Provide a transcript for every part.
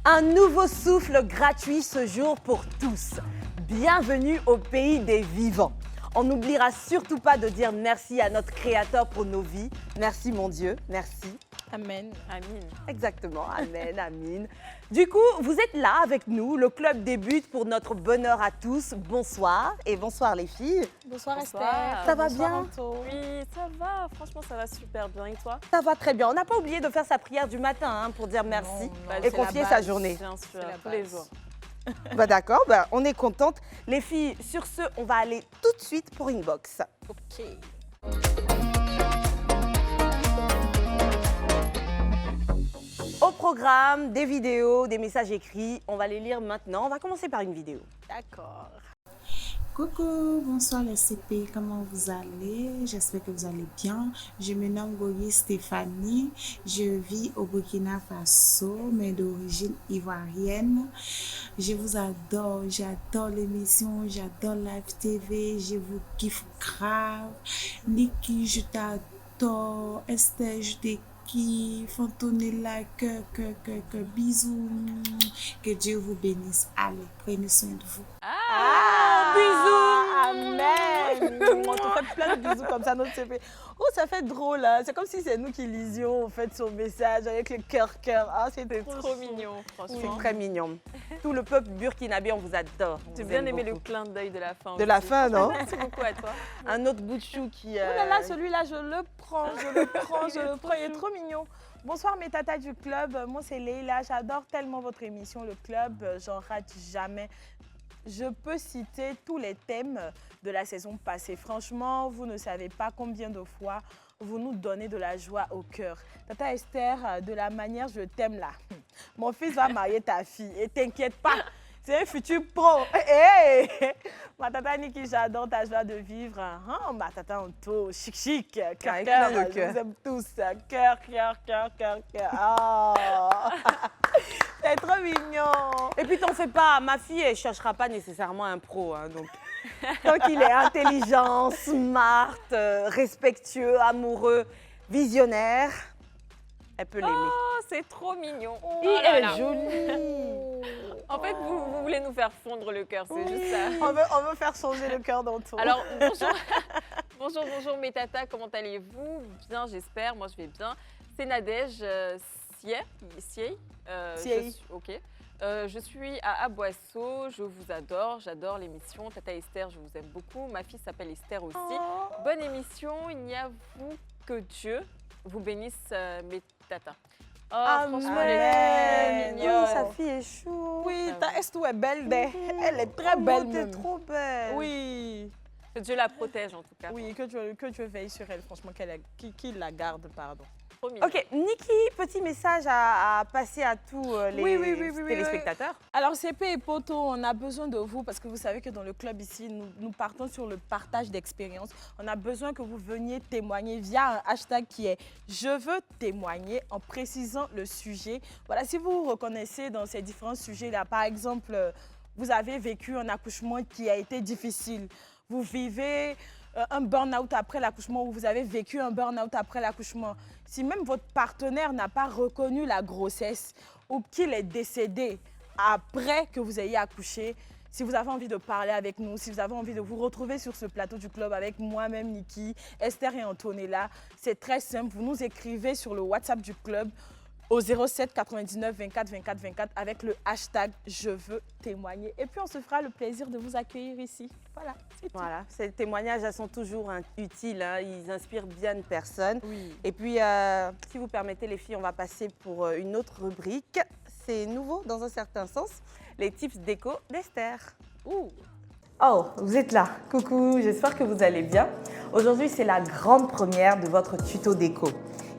Un nouveau souffle gratuit ce jour pour tous. Bienvenue au pays des vivants. On n'oubliera surtout pas de dire merci à notre Créateur pour nos vies. Merci mon Dieu, merci. Amen. Amin. Exactement, amen, amin. Du coup, vous êtes là avec nous. Le club débute pour notre bonheur à tous. Bonsoir et bonsoir les filles. Bonsoir, Bonsoir. Esther. Ça va Bonsoir, bien? Anto. Oui, ça va. Franchement, ça va super bien. Et toi? Ça va très bien. On n'a pas oublié de faire sa prière du matin hein, pour dire merci Non, Bah, et c'est confier la sa base. journée. Bien sûr, C'est la tous les base. jours. Bah d'accord, bah, on est contente. Les filles, sur ce, on va aller tout de suite pour Inbox. Ok. Au programme, des vidéos, des messages écrits. On va les lire maintenant. On va commencer par une vidéo. D'accord. Coucou, bonsoir les CP, comment vous allez? J'espère que vous allez bien. Je me nomme Gori Stéphanie, je vis au Burkina Faso, mais d'origine ivoirienne. Je vous adore, j'adore l'émission, j'adore Live TV, je vous kiffe grave. Niki, je t'adore. Esther, je te kiffe. Antonella, cœur, bisous. Que Dieu vous bénisse. Allez, prenez soin de vous. Amen. On te fait plein de bisous comme ça, notre CP. Oh, ça fait drôle. Hein? C'est comme si c'est nous qui lisions en fait son message avec le cœur. Ah, c'était Trop chou. mignon, franchement. C'est très mignon. Tout le peuple burkinabé, on vous adore. On J'ai vous bien aime aimé le beaucoup. clin d'œil de la fin. De la aussi. fin, non? Merci beaucoup à toi. Un autre bout de chou qui... Oh là là, celui-là, je le prends. Il est trop mignon. Bonsoir mes tatas du club, moi c'est Leila, j'adore tellement votre émission, le club, j'en rate jamais. Je peux citer tous les thèmes de la saison passée. Franchement, vous ne savez pas combien de fois vous nous donnez de la joie au cœur. Tata Esther, de la manière je t'aime là. Mon fils va marier ta fille et t'inquiète pas, c'est un futur pro. Hey! Ma tata Niki, j'adore ta joie de vivre. Hein? Ma tata Anto, chic, cœur, Avec cœur, plein de je cœur. vous aime tous. Cœur. Oh. C'est trop mignon. Et puis t'en fais pas, ma fille, elle cherchera pas nécessairement un pro. Hein, donc, tant qu'il est intelligent, smart, respectueux, amoureux, visionnaire, elle peut l'aimer. Oh, c'est trop mignon. Oh Et là elle là. est jolie. En fait, vous voulez nous faire fondre le cœur, c'est juste ça. On veut faire changer le cœur d'Anto. Alors, bonjour. bonjour mes tatas, comment allez-vous? Bien, j'espère, moi je vais bien. C'est Nadège Siey. Siey. Ok. Je suis à Aboisseau, je vous adore, j'adore l'émission. Tata Esther, je vous aime beaucoup. Ma fille s'appelle Esther aussi. Oh. Bonne émission, il n'y a vous que Dieu vous bénisse mes tatas. Oh, franchement, elle est trop mignonne. Oui, sa fille est chou. Oui, ta Estou est belle. Elle est très belle T'es même. trop belle. Oui, Que Dieu la protège en tout cas. oui, que Dieu veille sur elle, franchement, qu'il la garde, pardon. Trop mignon. Ok, Niki, petit message à passer à tous les Oui, téléspectateurs. Alors, CP et Poto, on a besoin de vous parce que vous savez que dans le club ici, nous partons sur le partage d'expériences. On a besoin que vous veniez témoigner via un hashtag qui est « Je veux témoigner » en précisant le sujet. Voilà, si vous vous reconnaissez dans ces différents sujets-là, par exemple, vous avez vécu un accouchement qui a été difficile, vous vivez un burn-out après l'accouchement ou vous avez vécu un burn-out après l'accouchement. Si même votre partenaire n'a pas reconnu la grossesse ou qu'il est décédé après que vous ayez accouché, si vous avez envie de parler avec nous, si vous avez envie de vous retrouver sur ce plateau du club avec moi-même, Niki, Esther et Antonella, c'est très simple. Vous nous écrivez sur le WhatsApp du club au 07 99 24 24 24 avec le hashtag « Je veux témoigner ». Et puis, on se fera le plaisir de vous accueillir ici. Voilà, c'est tout. Voilà, ces témoignages elles sont toujours utiles, hein, ils inspirent bien de personnes. Oui. Et puis, si vous permettez les filles, on va passer pour une autre rubrique. C'est nouveau dans un certain sens, les tips déco d'Esther. Ouh. Oh, vous êtes là. Coucou, j'espère que vous allez bien. Aujourd'hui, c'est la grande première de votre tuto déco.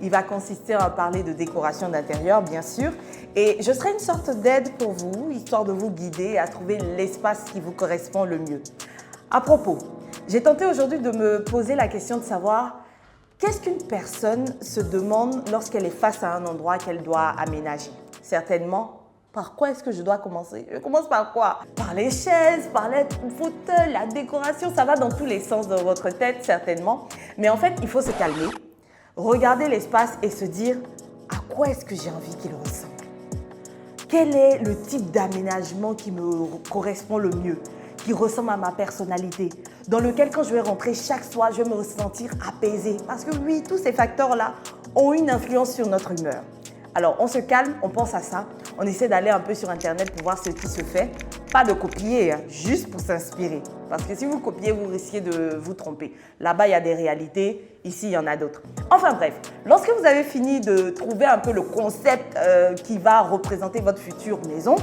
Il va consister à parler de décoration d'intérieur, bien sûr. Et je serai une sorte d'aide pour vous, histoire de vous guider à trouver l'espace qui vous correspond le mieux. À propos, j'ai tenté aujourd'hui de me poser la question de savoir qu'est-ce qu'une personne se demande lorsqu'elle est face à un endroit qu'elle doit aménager. Certainement, par quoi est-ce que je dois commencer? Je commence par quoi? Par les chaises, par les fauteuils, la décoration, ça va dans tous les sens dans votre tête, certainement. Mais en fait, il faut se calmer, regarder l'espace et se dire à quoi est-ce que j'ai envie qu'il ressemble. quel est le type d'aménagement qui me correspond le mieux, qui ressemble à ma personnalité, dans lequel quand je vais rentrer chaque soir, je vais me sentir apaisée. Parce que oui, tous ces facteurs-là ont une influence sur notre humeur. Alors, on se calme, on pense à ça, on essaie d'aller un peu sur Internet pour voir ce qui se fait. Pas de copier, hein, juste pour s'inspirer. Parce que si vous copiez, vous risquez de vous tromper. Là-bas, il y a des réalités, ici, il y en a d'autres. Enfin bref, lorsque vous avez fini de trouver un peu le concept qui va représenter votre future maison,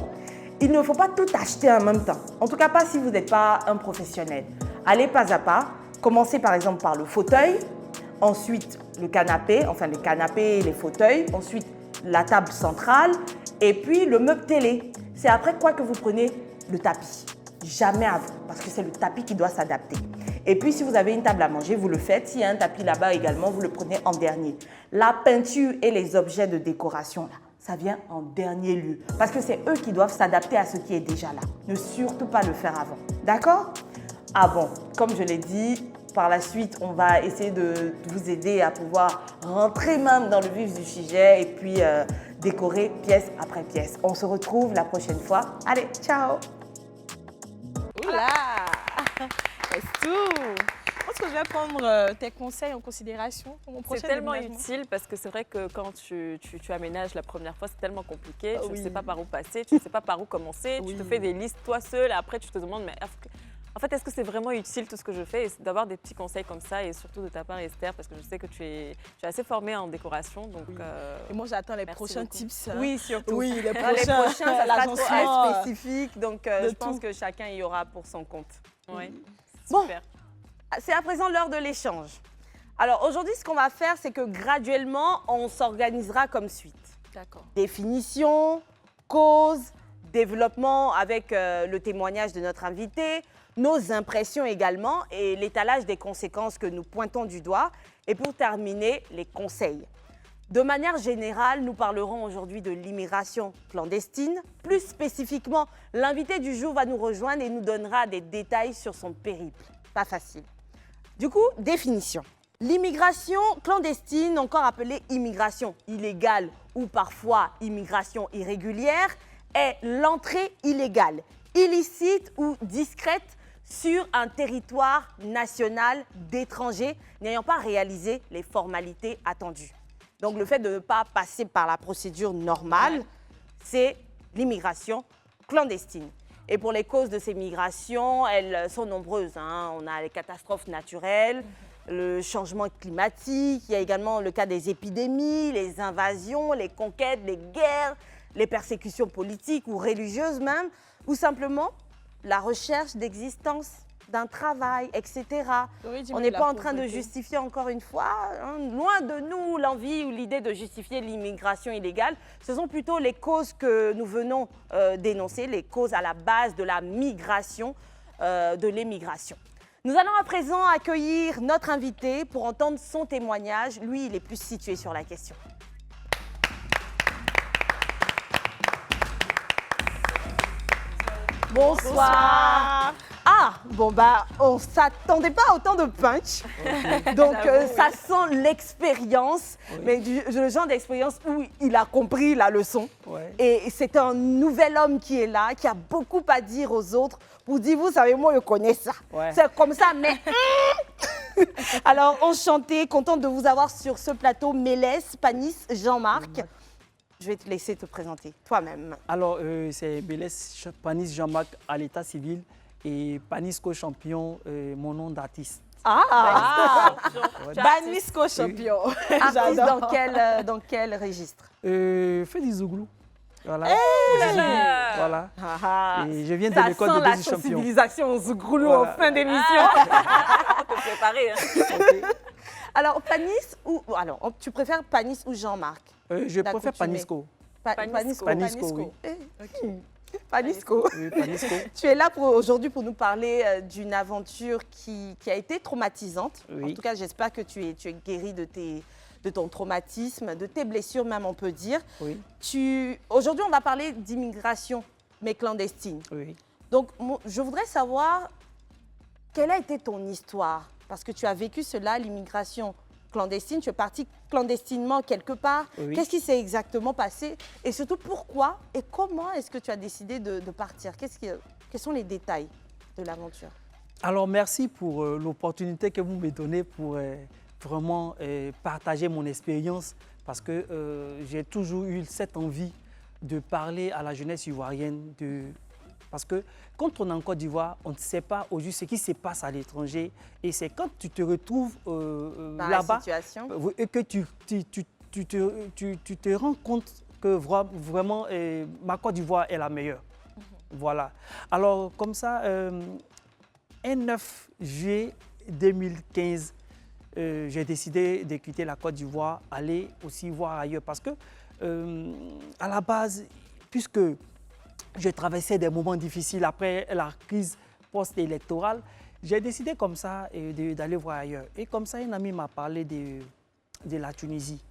il ne faut pas tout acheter en même temps. En tout cas, pas si vous n'êtes pas un professionnel. Allez pas à pas. Commencez par exemple par le fauteuil, ensuite le canapé, enfin les canapés et les fauteuils, ensuite la table centrale et puis le meuble télé. C'est après quoi que vous prenez le tapis. Jamais avant, parce que c'est le tapis qui doit s'adapter. Et puis si vous avez une table à manger, vous le faites. S'il y a un tapis là-bas également, vous le prenez en dernier. La peinture et les objets de décoration, là, ça vient en dernier lieu. Parce que c'est eux qui doivent s'adapter à ce qui est déjà là. Ne surtout pas le faire avant. D'accord? Ah bon, comme je l'ai dit, par la suite, on va essayer de vous aider à pouvoir rentrer même dans le vif du sujet et puis décorer pièce après pièce. On se retrouve la prochaine fois. Allez, ciao! Oula! C'est tout! Je pense que je vais prendre tes conseils en considération pour mon prochain C'est tellement déménagement. utile parce que c'est vrai que quand tu aménages la première fois, c'est tellement compliqué. Tu ne Oui. sais pas par où passer, tu ne sais pas par où commencer. Oui. Tu te fais des listes toi seul et après tu te demandes, mais en fait, est-ce que c'est vraiment utile tout ce que je fais? Et c'est d'avoir des petits conseils comme ça et surtout de ta part, Esther, parce que je sais que tu es assez formée en décoration. Donc, Et moi, j'attends les merci prochains beaucoup. tips. hein. Oui, surtout. Oui, les Dans prochains. les prochains, ça sera trop l'agencement, spécifique. Donc, de je pense tout. que chacun y aura pour son compte. ouais. Bon. Super. C'est à présent l'heure de l'échange. Alors, aujourd'hui, ce qu'on va faire, c'est que graduellement, on s'organisera comme suite. D'accord. Définition, cause, développement avec le témoignage de notre invité, nos impressions également et l'étalage des conséquences que nous pointons du doigt. Et pour terminer, les conseils. De manière générale, nous parlerons aujourd'hui de l'immigration clandestine. Plus spécifiquement, l'invité du jour va nous rejoindre et nous donnera des détails sur son périple. Pas facile. Du coup, définition. L'immigration clandestine, encore appelée immigration illégale ou parfois immigration irrégulière, est l'entrée illégale, illicite ou discrète sur un territoire national d'étrangers n'ayant pas réalisé les formalités attendues. Donc le fait de ne pas passer par la procédure normale, c'est l'immigration clandestine. Et pour les causes de ces migrations, elles sont nombreuses. hein. On a les catastrophes naturelles, le changement climatique, il y a également le cas des épidémies, les invasions, les conquêtes, les guerres, les persécutions politiques ou religieuses même, ou simplement la recherche d'existence, d'un travail, etc. On n'est pas en train de justifier encore une fois, hein, loin de nous l'envie ou l'idée de justifier l'immigration illégale. Ce sont plutôt les causes que nous venons dénoncer, les causes à la base de la migration, de l'émigration. Nous allons à présent accueillir notre invité pour entendre son témoignage. Lui, il est plus situé sur la question. Bonsoir. Ah, bon bah, on s'attendait pas à autant de punch. Donc ça sent l'expérience, mais le genre d'expérience où il a compris la leçon. Ouais. Et c'est un nouvel homme qui est là, qui a beaucoup à dire aux autres pour dire, vous savez, moi je connais ça. Ouais. C'est comme ça, mais... Alors, enchanté, contente de vous avoir sur ce plateau. Mélès, Panis, Jean-Marc. Je vais te laisser te présenter toi-même. Alors, c'est Mélès Panis Jean-Marc à l'état civil et Panisco champion, mon nom d'artiste. Ah, Banisco champion. artiste dans quel registre? Fais du Zouglou. Voilà. Voilà. Et je viens de Ça l'école sent de la Bézi champion. sensibilisation au Zougroulou Voilà. en fin d'émission. On peut préparer. Hein. Alors, Panis ou... Alors, tu préfères Panis ou Jean-Marc? Je préfère D'accoutumé. Panisco. Panisco. Panisco, oui. Panisco. Oui, Panisco. Tu es là aujourd'hui pour nous parler d'une aventure qui a été traumatisante. Oui. En tout cas, j'espère que tu es guéri de ton traumatisme, de tes blessures même, on peut dire. Oui, Aujourd'hui, on va parler d'immigration, mais clandestine. oui. Donc, je voudrais savoir quelle a été ton histoire, parce que tu as vécu cela, l'immigration clandestine, tu es parti clandestinement quelque part. Oui. Qu'est-ce qui s'est exactement passé? Et surtout, pourquoi et comment est-ce que tu as décidé de partir? Quels sont les détails de l'aventure? Alors, merci pour l'opportunité que vous me donnez pour vraiment partager mon expérience parce que j'ai toujours eu cette envie de parler à la jeunesse ivoirienne. Parce que quand on est en Côte d'Ivoire, on ne sait pas au juste ce qui se passe à l'étranger. Et c'est quand tu te retrouves là-bas et que tu te rends compte que vraiment ma Côte d'Ivoire est la meilleure. Voilà. Alors, comme ça, un 9 juillet 2015, j'ai décidé de quitter la Côte d'Ivoire, aller aussi voir ailleurs. Parce que, à la base, puisque je traversais des moments difficiles après la crise post-électorale, j'ai décidé comme ça d'aller voir ailleurs. Et comme ça, un ami m'a parlé de la Tunisie.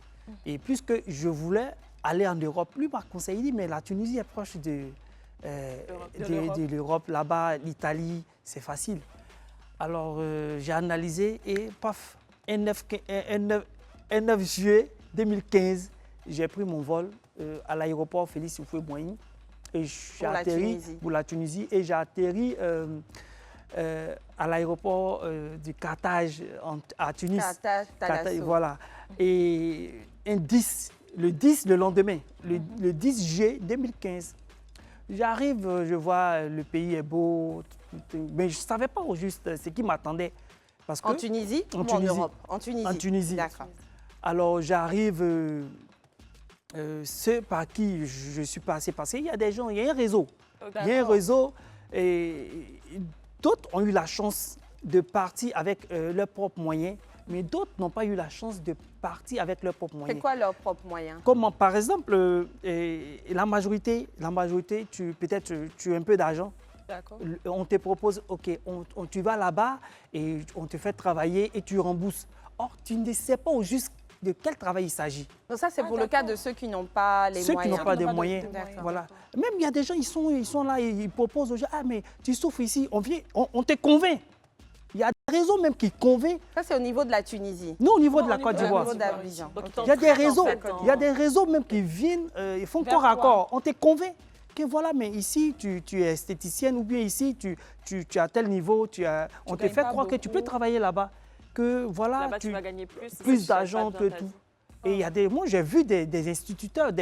Et puisque je voulais aller en Europe, lui m'a conseillé, il dit, mais la Tunisie est proche de l'Europe, là-bas, l'Italie, c'est facile. Alors, j'ai analysé et paf, un 9 juillet 2015, j'ai pris mon vol à l'aéroport Félix Houphouët-Boigny. Et j'ai atterri pour la Tunisie et j'ai atterri à l'aéroport de Carthage à Tunis. Carthage, voilà. Et le 10 le lendemain, le 10 juillet 2015, j'arrive, je vois le pays est beau, mais je ne savais pas au juste ce qui m'attendait. En Tunisie ou en Europe? En Tunisie. En Tunisie. D'accord. Alors j'arrive, ceux par qui je suis passé, parce qu'il y a des gens, il y a un réseau. Il y a un réseau et d'autres ont eu la chance de partir avec leurs propres moyens, mais d'autres n'ont pas eu la chance de partir avec leurs propres moyens. C'est quoi leurs propres moyens? Comme par exemple, la majorité, peut-être tu as un peu d'argent. D'accord. On te propose, OK, tu vas là-bas et on te fait travailler et tu rembourses. Or, tu ne sais pas au juste de quel travail il s'agit. Donc ça, c'est pour le cas de ceux qui n'ont pas les moyens. Ceux qui n'ont pas de moyens, voilà. Même il y a des gens, ils sont là, ils proposent aux gens, ah mais tu souffres ici, on te convainc. Il y a des réseaux même qui convainquent. Ça, c'est au niveau de la Tunisie. Non, au niveau de la Côte d'Ivoire. Au niveau d'Abidjan. Il y a des réseaux, il y a des réseaux même qui viennent, ils font corps à corps. On te convainc que voilà, mais ici, tu es esthéticienne ou bien ici, tu as tel niveau, on te fait croire que tu peux travailler là-bas. Que voilà, là-bas, tu vas gagner plus d'argent que tout. Et il y a moi, j'ai vu des instituteurs,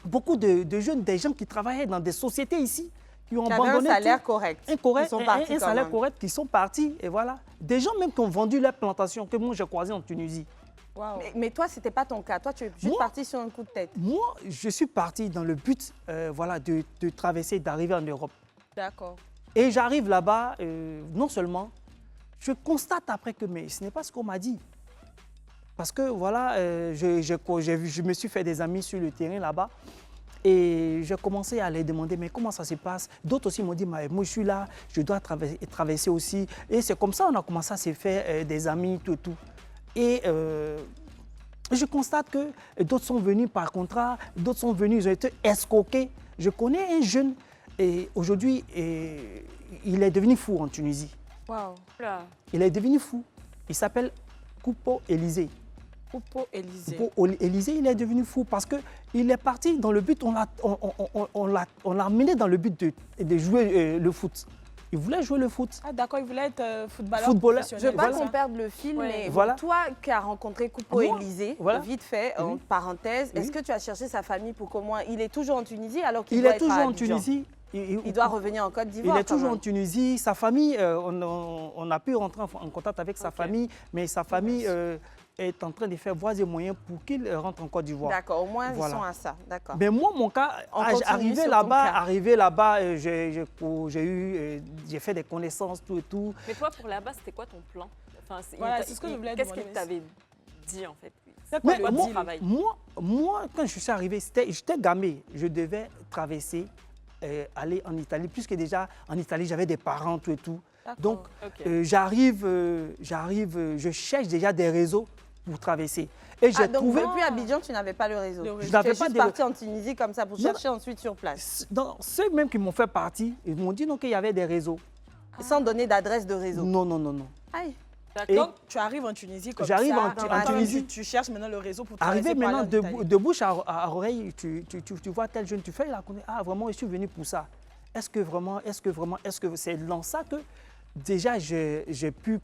beaucoup de jeunes, des gens qui travaillaient dans des sociétés ici, qui ont abandonné un salaire correct. Un salaire correct, qui sont partis. Et voilà. Des gens même qui ont vendu leurs plantations, que moi j'ai croisé en Tunisie. Wow. Mais toi, ce n'était pas ton cas. Toi, tu es juste parti sur un coup de tête. Moi, je suis parti dans le but voilà, de traverser, d'arriver en Europe. D'accord. Et j'arrive là-bas, non seulement, je constate après que mais ce n'est pas ce qu'on m'a dit. Parce que voilà, je me suis fait des amis sur le terrain là-bas. Et j'ai commencé à les demander, mais comment ça se passe? D'autres aussi m'ont dit, moi je suis là, je dois traverser aussi. Et c'est comme ça qu'on a commencé à se faire des amis, tout. Et je constate que d'autres sont venus par contrat, d'autres sont venus, ils ont été escroqués. Je connais un jeune, et aujourd'hui, il est devenu fou en Tunisie. Wow. Il est devenu fou. Il s'appelle Koupo Élysée. Koupo Élysée. Koupo Élysée, il est devenu fou parce qu'il est parti dans le but, on l'a amené dans le but de jouer le foot. Il voulait jouer le foot. Ah d'accord, il voulait être footballeur. Je veux pas qu'on perde le fil, mais voilà. Toi qui as rencontré Koupo Élysée, vite fait, en parenthèse, est-ce que tu as cherché sa famille pour comment il est toujours en Tunisie alors qu'il doit être à Abidjan? Il est toujours en Tunisie. Il doit revenir en Côte d'Ivoire. Il est toujours en Tunisie. Sa famille, on a pu rentrer en contact avec sa famille, mais sa famille est en train de faire voies et moyens pour qu'il rentre en Côte d'Ivoire. D'accord, au moins ils sont à ça. D'accord. Mais moi, mon cas, arrivé là-bas, j'ai fait des connaissances, tout et tout. Mais toi, pour là-bas, c'était quoi ton plan? Enfin, c'est ce que je voulais demander. Qu'est-ce qu'il t'avait dit en fait? Moi, quand je suis arrivé, j'étais gamé. Je devais traverser, aller en Italie, puisque déjà en Italie, j'avais des parents, tout et tout. Donc, j'arrive, je cherche déjà des réseaux pour traverser. Et j'ai trouvé... Depuis Abidjan, tu n'avais pas le réseau. Je n'avais pas juste parti en Tunisie comme ça pour chercher ensuite sur place. Ceux même qui m'ont fait partie, ils m'ont dit qu'il y avait des réseaux. Sans donner d'adresse de réseau. Non. Aïe. Donc, tu arrives en Tunisie comme ça. J'arrive en Toi-même, Tunisie. Tu cherches maintenant le réseau pour traverser Arrivé pour aller maintenant en Italie. de bouche à oreille, tu vois tel jeune, tu fais la connaissance. Ah, vraiment, je suis venu pour ça. Est-ce que c'est dans ça que déjà j'ai pu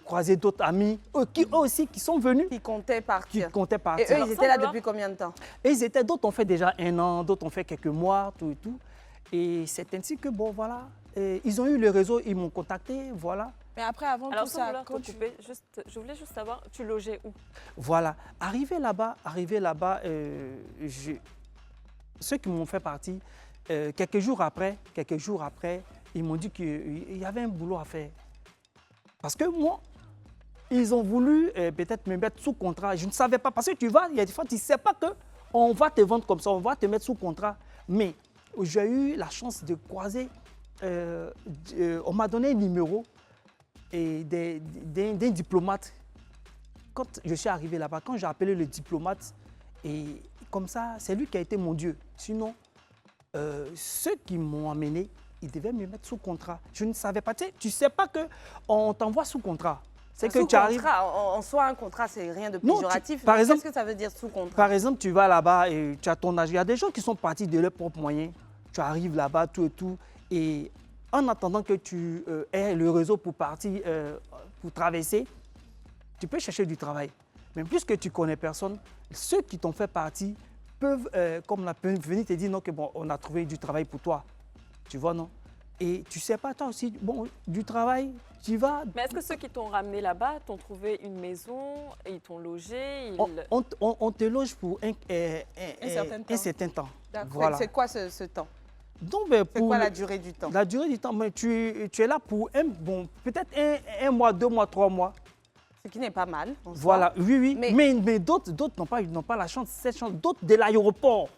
croiser d'autres amis, eux aussi, qui sont venus, Qui comptait partir. qui comptaient Et partir. eux, ils étaient là depuis combien de temps? Et ils étaient, d'autres ont fait déjà 1 an, d'autres ont fait quelques mois, tout et tout. Et c'est ainsi que, bon, voilà, ils ont eu le réseau, ils m'ont contacté, voilà. Mais après, avant Alors, tout sans ça, vouloir quand te tu... couper, je voulais juste savoir, tu logeais où? Voilà. Arrivé là-bas, ceux qui m'ont fait partie, quelques jours après, ils m'ont dit qu'il y avait un boulot à faire. Parce que moi, ils ont voulu peut-être me mettre sous contrat. Je ne savais pas. Parce que tu vas, il y a des fois, tu ne sais pas qu'on va te vendre comme ça, on va te mettre sous contrat. Mais j'ai eu la chance de croiser, on m'a donné un numéro d'un diplomate. Quand je suis arrivé là-bas, quand j'ai appelé le diplomate, et comme ça, c'est lui qui a été mon Dieu. Sinon, ceux qui m'ont amené, ils devaient me mettre sous contrat. Je ne savais pas. Tu ne sais pas qu'on t'envoie sous contrat. C'est que Sous tu arrives. contrat, en soi, un contrat, c'est rien de Non, péjoratif. par mais exemple- qu'est-ce que ça veut dire sous contrat? Par exemple, tu vas là-bas et tu as ton âge. Il y a des gens qui sont partis de leurs propres moyens. Tu arrives là-bas, tout et tout. Et en attendant que tu aies le réseau pour partir, pour traverser, tu peux chercher du travail. Mais puisque tu connais personne, ceux qui t'ont fait partie peuvent, comme la venir te dire non, que bon, on a trouvé du travail pour toi. Tu vois, non? Et tu sais pas, toi aussi, bon, du travail, tu vas. Mais est-ce que ceux qui t'ont ramené là-bas t'ont trouvé une maison, ils t'ont logé On te loge pour un certain temps. temps. D'accord. Voilà. C'est quoi ce temps? Donc, ben, C'est pour quoi le- la durée du temps? La durée du temps, mais tu es là pour peut-être un mois, 2 mois, 3 mois. Ce qui n'est pas mal. en soi. Voilà, oui. Mais- Mais d'autres n'ont pas la chance, cette chance. D'autres de l'aéroport.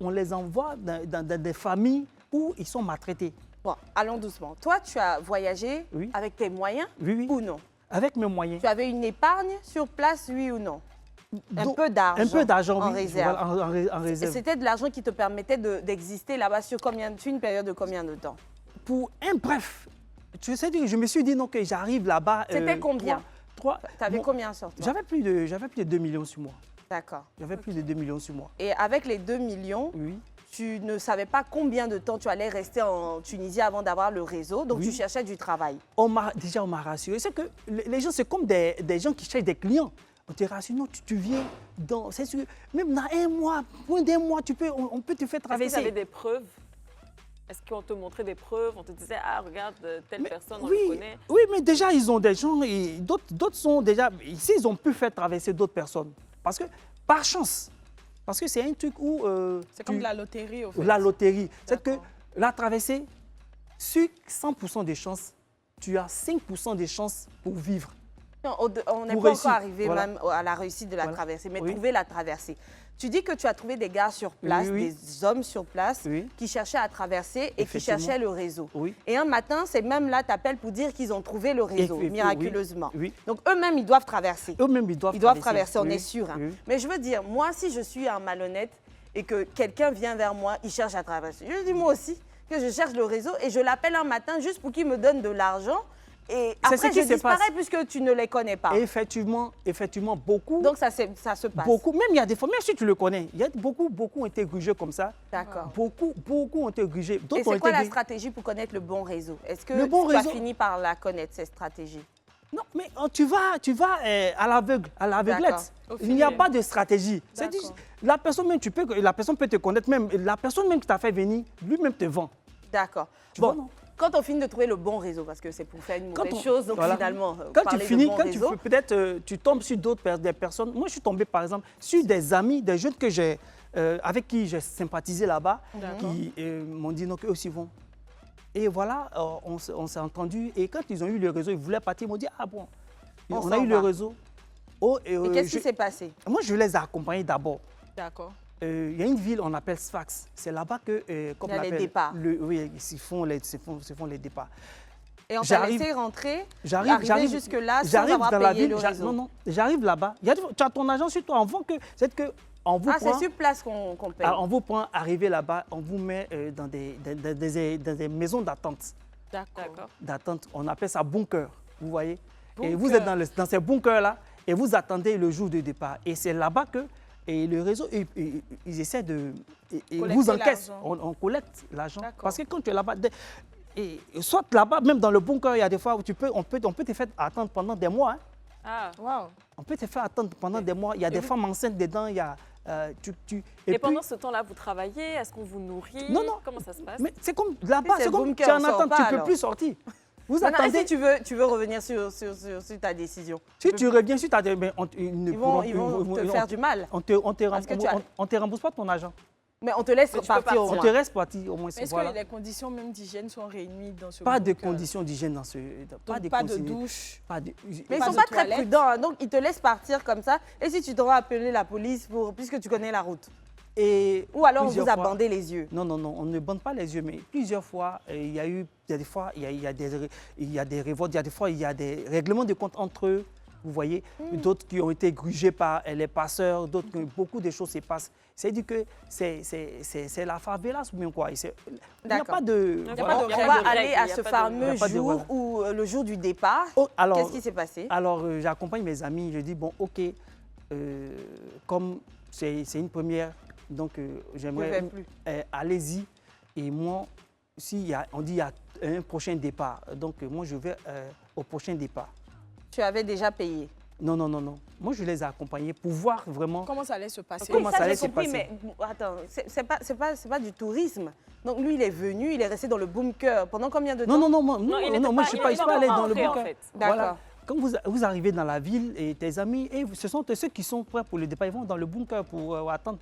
On les envoie dans des familles où ils sont maltraités. Bon, allons doucement. Toi, tu as voyagé Oui. avec tes moyens Oui. ou non? Avec mes moyens. Tu avais une épargne sur place, oui ou non? Un Donc, peu d'argent. Un peu d'argent, en oui. réserve. Voilà, en Et réserve. c'était de l'argent qui te permettait d'exister là-bas sur une période de combien de temps? Pour un bref, tu sais, je me suis dit non, que j'arrive là-bas. C'était combien? Tu avais bon, combien sur toi? J'avais plus de 2 millions sur moi. D'accord. J'avais plus de 2 millions sur moi. Et avec les 2 millions, Oui. tu ne savais pas combien de temps tu allais rester en Tunisie avant d'avoir le réseau, donc Oui. tu cherchais du travail. On m'a rassuré. C'est que les gens, c'est comme des gens qui cherchent des clients. On te rassure, non, tu viens dans. C'est sûr, même dans un mois, moins d'un mois, on peut te faire Est-ce que tu traverser. avais des preuves? Est-ce qu'on te montrait des preuves? On te disait, ah, regarde, telle Mais personne, on oui, le connaît. oui, mais déjà, ils ont des gens, et d'autres sont déjà. Ici, ils ont pu faire traverser d'autres personnes. Parce que, par chance, parce que c'est un truc où. C'est comme de la loterie, au fait. La loterie. C'est que D'accord. la traversée, sur 100% des chances, tu as 5% des chances pour vivre. Non, on n'est Pour pas réussir, encore arrivé voilà. même à la réussite de la Voilà. traversée, mais Oui. trouver la traversée. Tu dis que tu as trouvé des gars sur place, Oui. des hommes sur place, Oui. qui cherchaient à traverser et qui Effectivement. cherchaient le réseau. Oui. Et un matin, c'est même là, tu appelles pour dire qu'ils ont trouvé le réseau, oui, miraculeusement. oui. Donc eux-mêmes, ils doivent traverser. Eux-mêmes, ils doivent traverser, on Oui, est sûr. hein. oui. Mais je veux dire, moi, si je suis un malhonnête et que quelqu'un vient vers moi, il cherche à traverser, je dis moi aussi que je cherche le réseau et je l'appelle un matin juste pour qu'il me donne de l'argent. Et C'est ce après, qui je se disparais passe. puisque tu ne les connais pas. Et effectivement, beaucoup. Donc, ça se passe. Beaucoup, même il y a des fois, même si tu le connais, il y a beaucoup ont été grugés comme ça. D'accord. Beaucoup ont été grugés. Et D'autres ont c'est quoi été la grugés. stratégie pour connaître le bon réseau? Est-ce que Le bon tu as réseau- fini par la connaître, cette stratégie? Non, mais tu vas à l'aveuglette. D'accord. Il n'y a pas de stratégie. C'est-à-dire, D'accord. la personne peut te connaître même. La personne même qui t'a fait venir, lui-même te vend. D'accord. Tu vois, non? Quand on finit de trouver le bon réseau, parce que c'est pour faire une Quand mauvaise on- chose, donc voilà. finalement, Quand tu parler finis, de bon quand réseau, peut-être tu tombes sur des personnes. Moi, je suis tombé par exemple sur des amis, des jeunes avec qui j'ai sympathisé là-bas, qui m'ont dit non, qu'eux aussi vont. Et voilà, on s'est entendu. Et quand ils ont eu le réseau, ils voulaient partir, ils m'ont dit ah bon, On on s'en a eu le va. réseau. Oh, et qu'est-ce qui s'est passé? Moi, je les ai accompagnés d'abord. D'accord. Il y a une ville, on appelle Sfax. C'est là-bas que, comme Il y a on les appelle, départs. oui, ils font les départs. Et on t'a J'arrive- laissé rentrer, J'arrive jusque-là sans j'arrive avoir dans la payé ville. le réseau. Non, j'arrive là-bas. Tu as ton agent sur toi. On vous Ah, c'est prend, sur place qu'on paye. on vous prend, arrivé là-bas, on vous met dans des maisons d'attente. D'accord. D'accord. D'attente. On appelle ça bunker. vous voyez. Et vous êtes dans ces bunkers-là et vous attendez le jour de départ. Et c'est là-bas que et le réseau, ils essaient de... Ils vous encaissent, on collecte l'argent. Parce que quand tu es là-bas, et soit là-bas, même dans le bunker, il y a des fois où on peut te faire attendre pendant des mois. Hein. Ah, Wow. On peut te faire attendre pendant des mois. Il y a des femmes enceintes dedans, il y a... Et pendant ce temps-là, vous travaillez? Est-ce qu'on vous nourrit? Non, non. Comment ça se passe? Mais c'est comme là-bas, c'est c'est comme bunker, tu es en on sort attente, pas, tu ne peux alors. plus sortir. Vous Maintenant, attendez. si tu veux revenir sur ta décision, Si tu reviens sur ta... Mais ils vont te faire du mal. On te rembourse pas ton argent. Mais on te laisse Mais tu peux partir au partir. On moins. te reste parti au moins. Est-ce Voilà. que les conditions même d'hygiène sont réunies dans ce Pas de bunker? conditions d'hygiène dans ce... Donc, pas de douche. Pas de... Mais ils Pas ne sont de pas très toilette. prudents, hein, donc ils te laissent partir comme ça. Et si tu devras appeler la police puisque tu connais la route? Et Ou alors on plusieurs vous a fois- bandé les yeux? Non, non, non, on ne bande pas les yeux, mais plusieurs fois, il y a des fois, il y a des révoltes, il y a des fois, il y a des règlements de compte entre eux, vous voyez, d'autres qui ont été grugés par les passeurs, d'autres, beaucoup de choses se passent. C'est-à-dire que c'est la favela ou bien quoi. Il n'y a D'accord. pas de... Il y a voilà. pas de On règles, va règles, aller il à y a ce pas de- fameux il y a pas de- jour où le jour du départ. Oh, alors, Qu'est-ce qui s'est passé? Alors, j'accompagne mes amis, je dis, bon, ok, comme c'est une première, donc Je ne vais j'aimerais, plus. allez-y. Et moi, on dit il y a un prochain départ, donc moi je vais au prochain départ. Tu avais déjà payé. Non, non, non, non. Moi, je les ai accompagnés pour voir vraiment. Comment ça allait se passer? Comment Oui, ça allait j'ai se compris, passer? mais attends, c'est pas du tourisme. Donc lui, il est venu, il est resté dans le bunker. Pendant combien de temps? Non, non, non, il était moi, pas- je suis il pas, était allé pas dans le rentré, en bunker. fait. D'accord. Voilà. Quand vous arrivez dans la ville et tes amis, et ce sont ceux qui sont prêts pour le départ, ils vont dans le bunker pour attendre.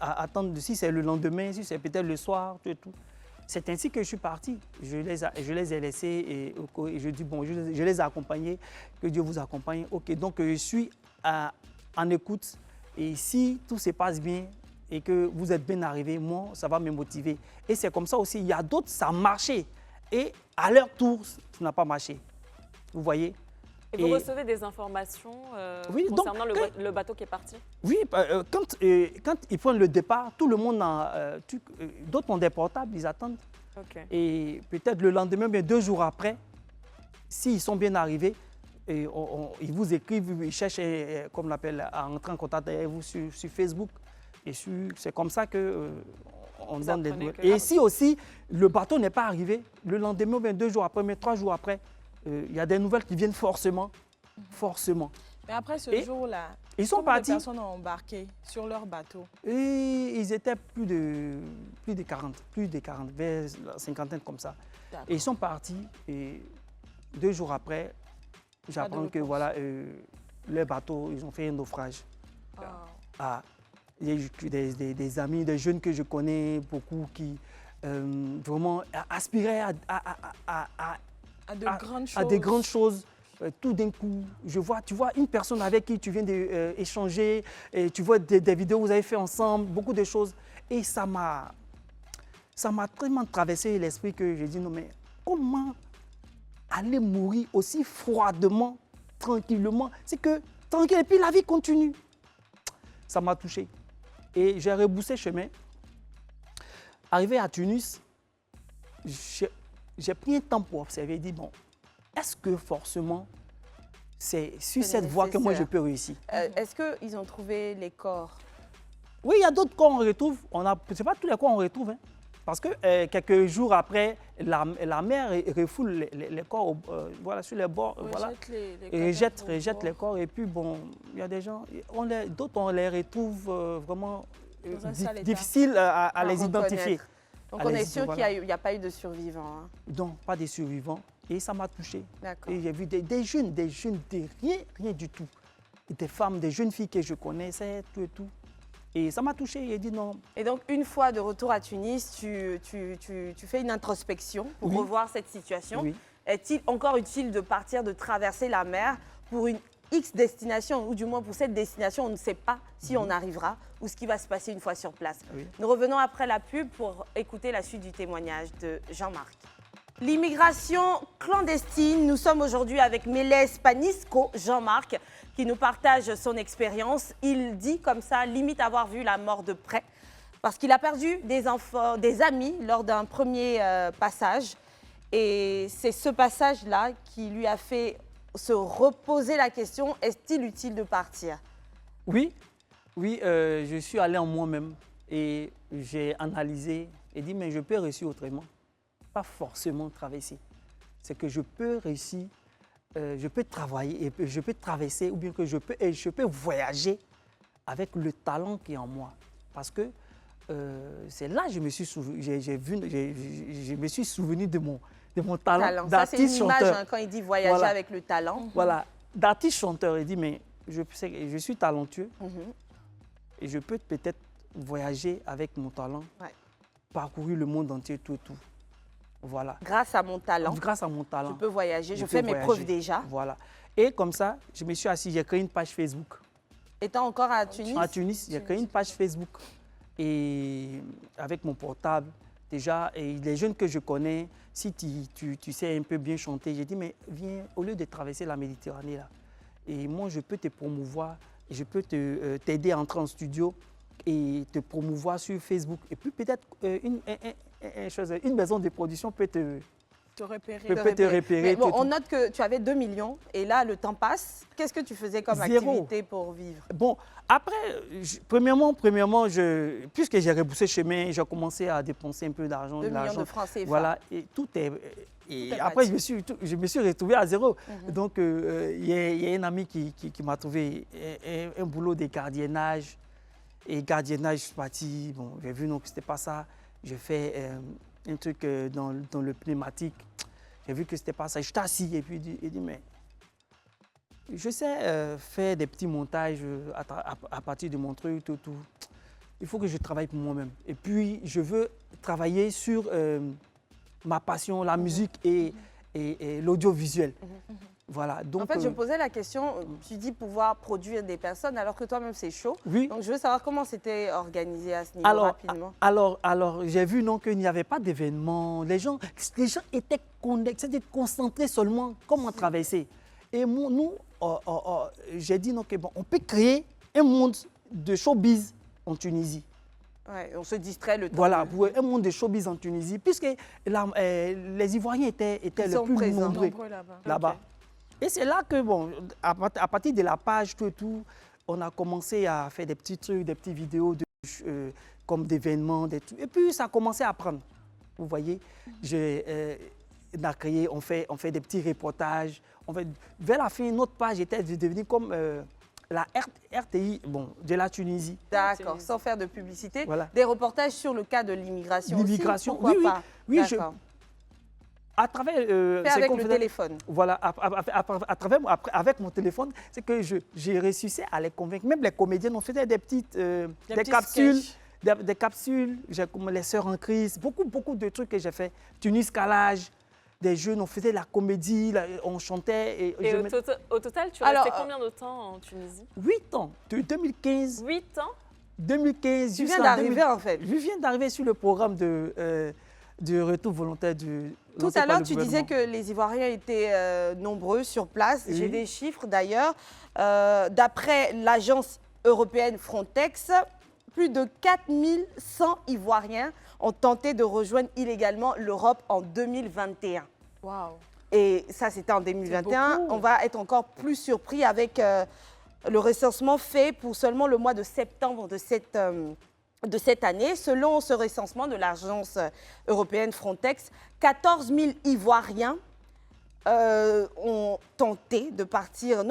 Attendre si c'est le lendemain, si c'est peut-être le soir, tout et tout. C'est ainsi que je suis parti. Je les ai laissés et je dis, bon, je les ai accompagnés, que Dieu vous accompagne. Ok, donc je suis en écoute et si tout se passe bien et que vous êtes bien arrivés, moi, ça va me motiver. Et c'est comme ça aussi, il y a d'autres, ça a marché. Et à leur tour, ça n'a pas marché. Vous voyez? Et vous recevez des informations Oui, donc, concernant le bateau qui est parti? Oui, quand ils prennent le départ, tout le monde d'autres ont des portables, ils attendent. Ok. Et peut-être le lendemain, bien 2 jours après, s'ils sont bien arrivés, ils vous écrivent, ils cherchent, comme on l'appelle, à entrer en contact avec vous sur Facebook. Et c'est comme ça que on donne des apprenez nouvelles. que- Et si aussi le bateau n'est pas arrivé, le lendemain, bien 2 jours après, mais 3 jours après, il y a des nouvelles qui viennent forcément. Forcément. Mais après ce Et jour-là, ils sont combien de partis. personnes ont embarqué sur leur bateau? Et ils étaient plus de 40, vers la cinquantaine comme ça. D'accord. Et ils sont partis et 2 jours après, j'apprends que réponse. voilà, leur bateau, ils ont fait un naufrage. Ah. Ah, il y a eu des amis, des jeunes que je connais, beaucoup qui vraiment aspiraient À de grandes choses. à des grandes choses. Tout d'un coup, tu vois une personne avec qui tu viens d'échanger, et tu vois des vidéos que vous avez fait ensemble, beaucoup de choses. Et ça m'a tellement traversé l'esprit que j'ai dit non mais comment aller mourir aussi froidement, tranquillement? C'est que tranquille et puis la vie continue. Ça m'a touché. Et j'ai rebroussé chemin. Arrivé à Tunis, j'ai pris un temps pour observer et dit bon, est-ce que forcément c'est sur C'est cette voie que moi je nécessaire. peux réussir? Est-ce qu'ils ont trouvé les corps? Oui, il y a d'autres corps qu'on retrouve. Ce n'est pas tous les corps qu'on retrouve. Hein. Parce que quelques jours après, la mer refoule les corps voilà, sur les bords. Voilà. Et rejette les corps. Et puis, bon, il y a des gens, d'autres, on les retrouve vraiment Dans un sale état. difficiles à les reconnaître. identifier. Donc Allez-y, on est sûr voilà. qu'il n'y a pas eu de survivants. Hein. Donc, pas des survivants. Et ça m'a touché. D'accord. Et j'ai vu des jeunes, de rien du tout. Et des femmes, des jeunes filles que je connaissais, tout et tout. Et ça m'a touché. J'ai dit non. Et donc, une fois de retour à Tunis, tu fais une introspection pour Oui. revoir cette situation. Oui. Est-il encore utile de partir, de traverser la mer pour une X destination, ou du moins pour cette destination, on ne sait pas si on arrivera ou ce qui va se passer une fois sur place. Oui. Nous revenons après la pub pour écouter la suite du témoignage de Jean-Marc. L'immigration clandestine, nous sommes aujourd'hui avec Mélès Panisco, Jean-Marc, qui nous partage son expérience. Il dit comme ça, limite avoir vu la mort de près, parce qu'il a perdu des enfants, des amis lors d'un premier passage. Et c'est ce passage-là qui lui a fait se reposer la question, est-il utile de partir? Oui, oui, je suis allé en moi-même et j'ai analysé et dit, mais je peux réussir autrement. Pas forcément traverser. C'est que je peux réussir, je peux travailler, et je peux traverser ou bien que je peux voyager avec le talent qui est en moi. Parce que c'est là que je me suis souvenu de mon talent Ça, c'est une d'artiste image chanteur. hein, quand il dit voyager Voilà. avec le talent. Voilà, d'artiste chanteur. Il dit, mais je suis talentueux et je peux peut-être voyager avec mon talent, parcourir le monde entier, tout. Voilà. Grâce à mon talent, Grâce à mon talent. je peux voyager. Je peux fais mes voyager. preuves déjà. Voilà. Et comme ça, je me suis assis, j'ai créé une page Facebook. Étant encore à Tunis, À Tunis, j'ai créé une page Facebook. Et avec mon portable, déjà, et les jeunes que je connais, si tu sais un peu bien chanter, j'ai dit, mais viens, au lieu de traverser la Méditerranée, là, et moi, je peux te promouvoir, je peux t'aider à entrer en studio et te promouvoir sur Facebook. Et puis peut-être une maison de production peut te repérer. peut te repérer. Mais bon, tout. on note que tu avais 2 millions et là, le temps passe. Qu'est-ce que tu faisais comme Zéro. activité pour vivre? Bon, après, premièrement, puisque j'ai rebroussé chemin, j'ai commencé à dépenser un peu d'argent. 2 millions de francs CFA. Voilà, et tout est... Et est après, parti. je me suis retrouvé à zéro. Donc, il y a un ami qui m'a trouvé un boulot de gardiennage. Et gardiennage, je suis parti, bon, j'ai vu non, que ce n'était pas ça. J'ai fait un truc dans le pneumatique. J'ai vu que ce n'était pas ça. Je suis assis et puis il dit, mais je sais faire des petits montages à partir de mon truc, tout. Il faut que je travaille pour moi-même. Et puis, je veux travailler sur ma passion, la musique et l'audiovisuel. Voilà. Donc, En fait, je posais la question, tu dis pouvoir produire des personnes alors que toi-même, c'est chaud. Oui. Donc, je veux savoir comment c'était organisé à ce niveau rapidement. Alors j'ai vu non, qu'il n'y avait pas d'événement. Les gens étaient concentrés seulement comment traverser. Et nous, j'ai dit non, que bon, on peut créer un monde de showbiz en Tunisie. Ouais, on se distrait le temps. Voilà, pour un monde de showbiz en Tunisie, puisque les Ivoiriens étaient Ils les sont plus présents. nombreux Nombreux là-bas. là-bas. Ok. Et c'est là que, bon, à partir de la page, tout, on a commencé à faire des petits trucs, des petites vidéos comme d'événements, des trucs. Et puis, ça a commencé à prendre. Vous voyez, on fait des petits reportages. Vers la fin, notre page était devenue comme la RTI de la Tunisie. D'accord, sans faire de publicité. Voilà. Des reportages sur le cas de l'immigration aussi, L'immigration, pourquoi oui, pas? oui, D'accord. À travers Fait avec le téléphone. Voilà, avec mon téléphone, c'est que j'ai réussi à les convaincre. Même les comédiens, on faisait des petites petits capsules, sketchs. des capsules. J'ai comme les Sœurs en crise, beaucoup de trucs que j'ai fait. Tunis Calage, des jeunes, on faisait la comédie, on chantait. Et au total, tu Alors, restais combien de temps en Tunisie? 8 ans, de 2015. 8 ans? 2015 Tu viens jusqu'en d'arriver 2000. en fait. Je viens d'arriver sur le programme de retour volontaire du. Tout à l'heure, tu disais que les Ivoiriens étaient nombreux sur place. Oui. J'ai des chiffres d'ailleurs. D'après l'agence européenne Frontex, plus de 4100 Ivoiriens ont tenté de rejoindre illégalement l'Europe en 2021. Waouh. Et ça, c'était en 2021. beaucoup. On va être encore plus surpris avec le recensement fait pour seulement le mois de septembre de cette année. Selon ce recensement de l'agence européenne Frontex, 14 000 Ivoiriens ont tenté de partir,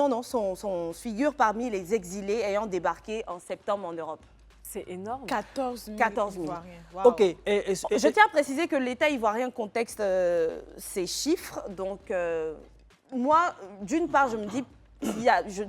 figure parmi les exilés ayant débarqué en septembre en Europe. C'est énorme. 14 000 14 000. Ivoiriens. Waouh. OK. Je tiens à préciser que l'État ivoirien contexte ces chiffres. Donc, moi, d'une part, je me dis,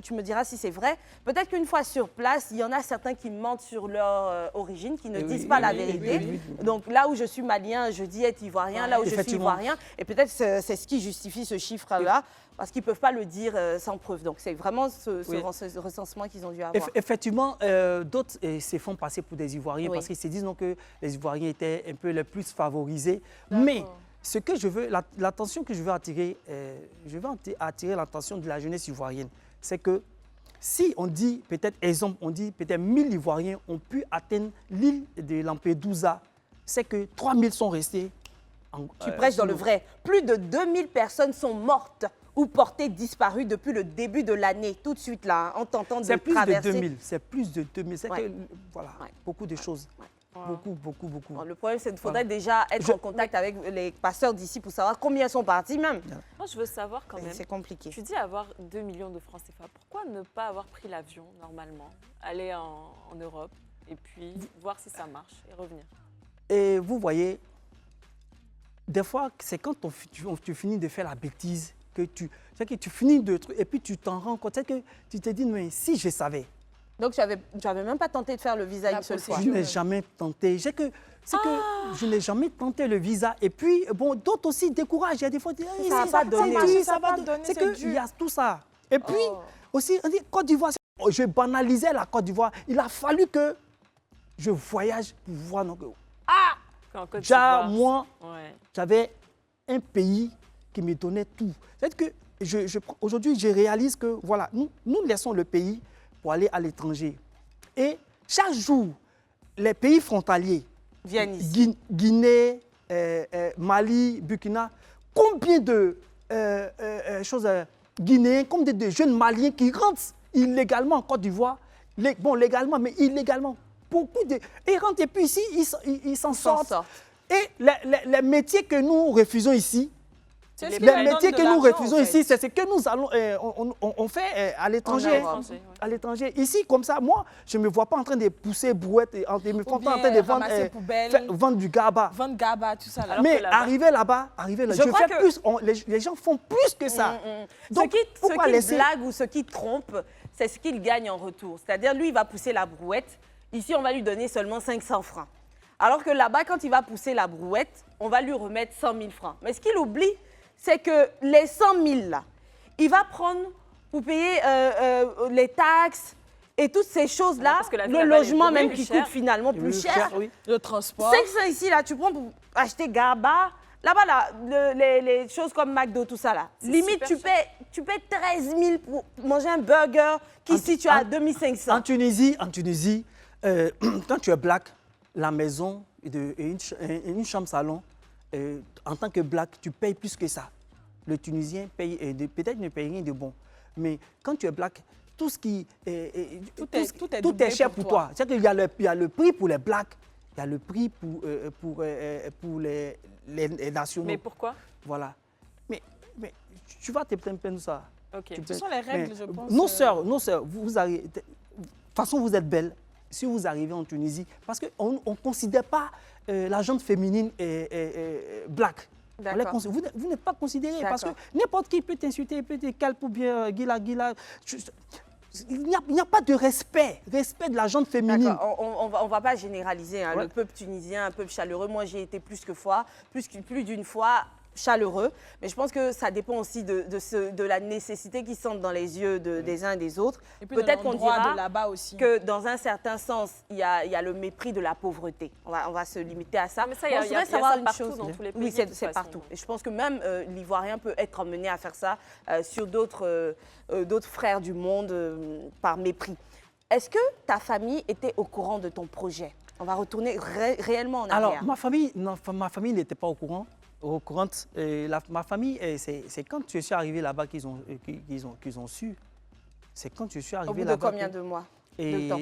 tu me diras si c'est vrai, peut-être qu'une fois sur place, il y en a certains qui mentent sur leur origine, qui ne disent pas la vérité. oui. Donc, là où je suis malien, je dis être ivoirien. Là où je suis Effectivement. ivoirien. Et peut-être c'est ce qui justifie ce chiffre-là, parce qu'ils ne peuvent pas le dire sans preuve. Donc, c'est vraiment ce recensement qu'ils ont dû avoir. Effectivement, d'autres se font passer pour des Ivoiriens Oui. parce qu'ils se disent non, que les Ivoiriens étaient un peu les plus favorisés. Mais ce que je veux, l'attention que je veux attirer l'attention de la jeunesse ivoirienne, c'est que si on dit, peut-être 1000 Ivoiriens ont pu atteindre l'île de Lampedusa, c'est que 3000 sont restés. Tu prêches dans le vrai. Plus de 2000 personnes sont mortes ou porté disparu depuis le début de l'année, tout de suite là, en tentant de C'est plus de traverser? 2000. C'est plus de 2000. C'est Ouais. que, voilà, Ouais. beaucoup de choses. Beaucoup, beaucoup, beaucoup. Bon, le problème, c'est qu'il faudrait déjà être en contact avec les pasteurs d'ici pour savoir combien sont partis même. Moi, je veux savoir quand même. C'est compliqué. Tu dis avoir 2 millions de francs CFA. Pourquoi ne pas avoir pris l'avion normalement, aller en Europe et puis voir si ça marche et revenir? Et vous voyez, des fois, c'est quand tu finis de faire la bêtise que tu finis de trucs et puis tu t'en rends compte. C'est que tu te dis, mais si je savais. Donc, tu n'avais même pas tenté de faire le visa La une seule fois. Je n'ai jamais tenté. Que je n'ai jamais tenté le visa. Et puis, bon, d'autres aussi découragent. Il y a des fois, Ça va pas donner. ça va donner. C'est qu'il y a tout ça. Et puis, aussi, on dit Côte d'Ivoire, je banalisais la Côte d'Ivoire. Il a fallu que je voyage pour voir. Donc, En Côte déjà, d'Ivoire. moi, Ouais. j'avais un pays qui me donnait tout. C'est que aujourd'hui, je réalise que, voilà, nous laissons le pays pour aller à l'étranger. Et chaque jour, les pays frontaliers, Viennent ici. Guinée, Mali, Burkina, combien de choses guinéens, combien de jeunes Maliens qui rentrent illégalement en Côte d'Ivoire, bon, légalement, mais illégalement. Beaucoup de... Ils rentrent et puis ici, ils s'en sortent. Et les métiers que nous refusons ici, C'est ce qui les leur donne métiers de que nous l'argent, refusons en fait. ici, c'est ce que nous allons, on fait à l'étranger. À l'étranger. Ici, comme ça, moi, je ne me vois pas en train de pousser brouette et je me vois pas en train de vendre, ramasser poubelle. vendre du gaba. Vendre GABA, tout ça. Là. Alors Mais que là-bas- arriver là-bas, Je je crois fais que- plus, les gens font plus que ça. Donc, Ceux pourquoi qui laisser... blaguent ou ceux qui trompent, c'est ce qu'il gagne en retour. C'est-à-dire, lui, il va pousser la brouette. Ici, on va lui donner seulement 500 francs. Alors que là-bas, quand il va pousser la brouette, on va lui remettre 100 000 francs. Mais ce qu'il oublie, c'est que les 100 000, là, il va prendre pour payer les taxes et toutes ces choses-là, parce que la vie le là-bas, elle est logement beaucoup même plus qui chère. coûte finalement plus cher. Oui. Le transport. 500 ici, là, tu prends pour acheter GABA. Là-bas, là, les choses comme McDo, tout ça, là. Limite, super tu paies 13 000 pour manger un burger qu'ici, tu as à 2500. En Tunisie, quand tu es black, la maison et une chambre salon, en tant que black, tu payes plus que ça. Le Tunisien paye, peut-être ne paye rien de bon. Mais quand tu es black, tout ce qui Tout est tout doublé est cher pour pour toi. toi. C'est-à-dire qu'il y a le prix pour les blacks, il y a le prix pour les nationaux. Mais pourquoi? Voilà. Mais tu vas te plaindre de ça. Ok. Tu Ce sont les règles, je pense. Nos sœurs, vous arrivez. De toute façon, vous êtes belles si vous arrivez en Tunisie, parce qu'on ne considère pas la gente féminine black. D'accord. Vous n'êtes pas considéré parce que D'accord. n'importe qui peut t'insulter, il peut te calper ou bien guila. Il n'y a pas de respect de la gente féminine. D'accord, on va pas généraliser. Hein. Ouais. Le peuple tunisien, un peuple chaleureux. Moi, j'y ai été plus d'une fois chaleureux. Mais je pense que ça dépend aussi de la nécessité qu'ils sentent dans les yeux des uns et des autres. Et puis Peut-être qu'on dira de là-bas aussi. que dans un certain sens, il y a le mépris de la pauvreté. On va se limiter à ça. Mais ça, il y a- On il y a voudrait savoir ça une partout chose. dans tous les pays, Oui, de c'est toute c'est façon. partout. Et je pense que même l'Ivoirien peut être amené à faire ça sur d'autres frères du monde par mépris. Est-ce que ta famille était au courant de ton projet? On va retourner réellement en arrière. Alors, ma famille n'était pas au courant. Ma famille, c'est quand je suis arrivé là-bas qu'ils ont su. C'est quand je suis Au arrivé bout de là-bas. combien de mois de temps?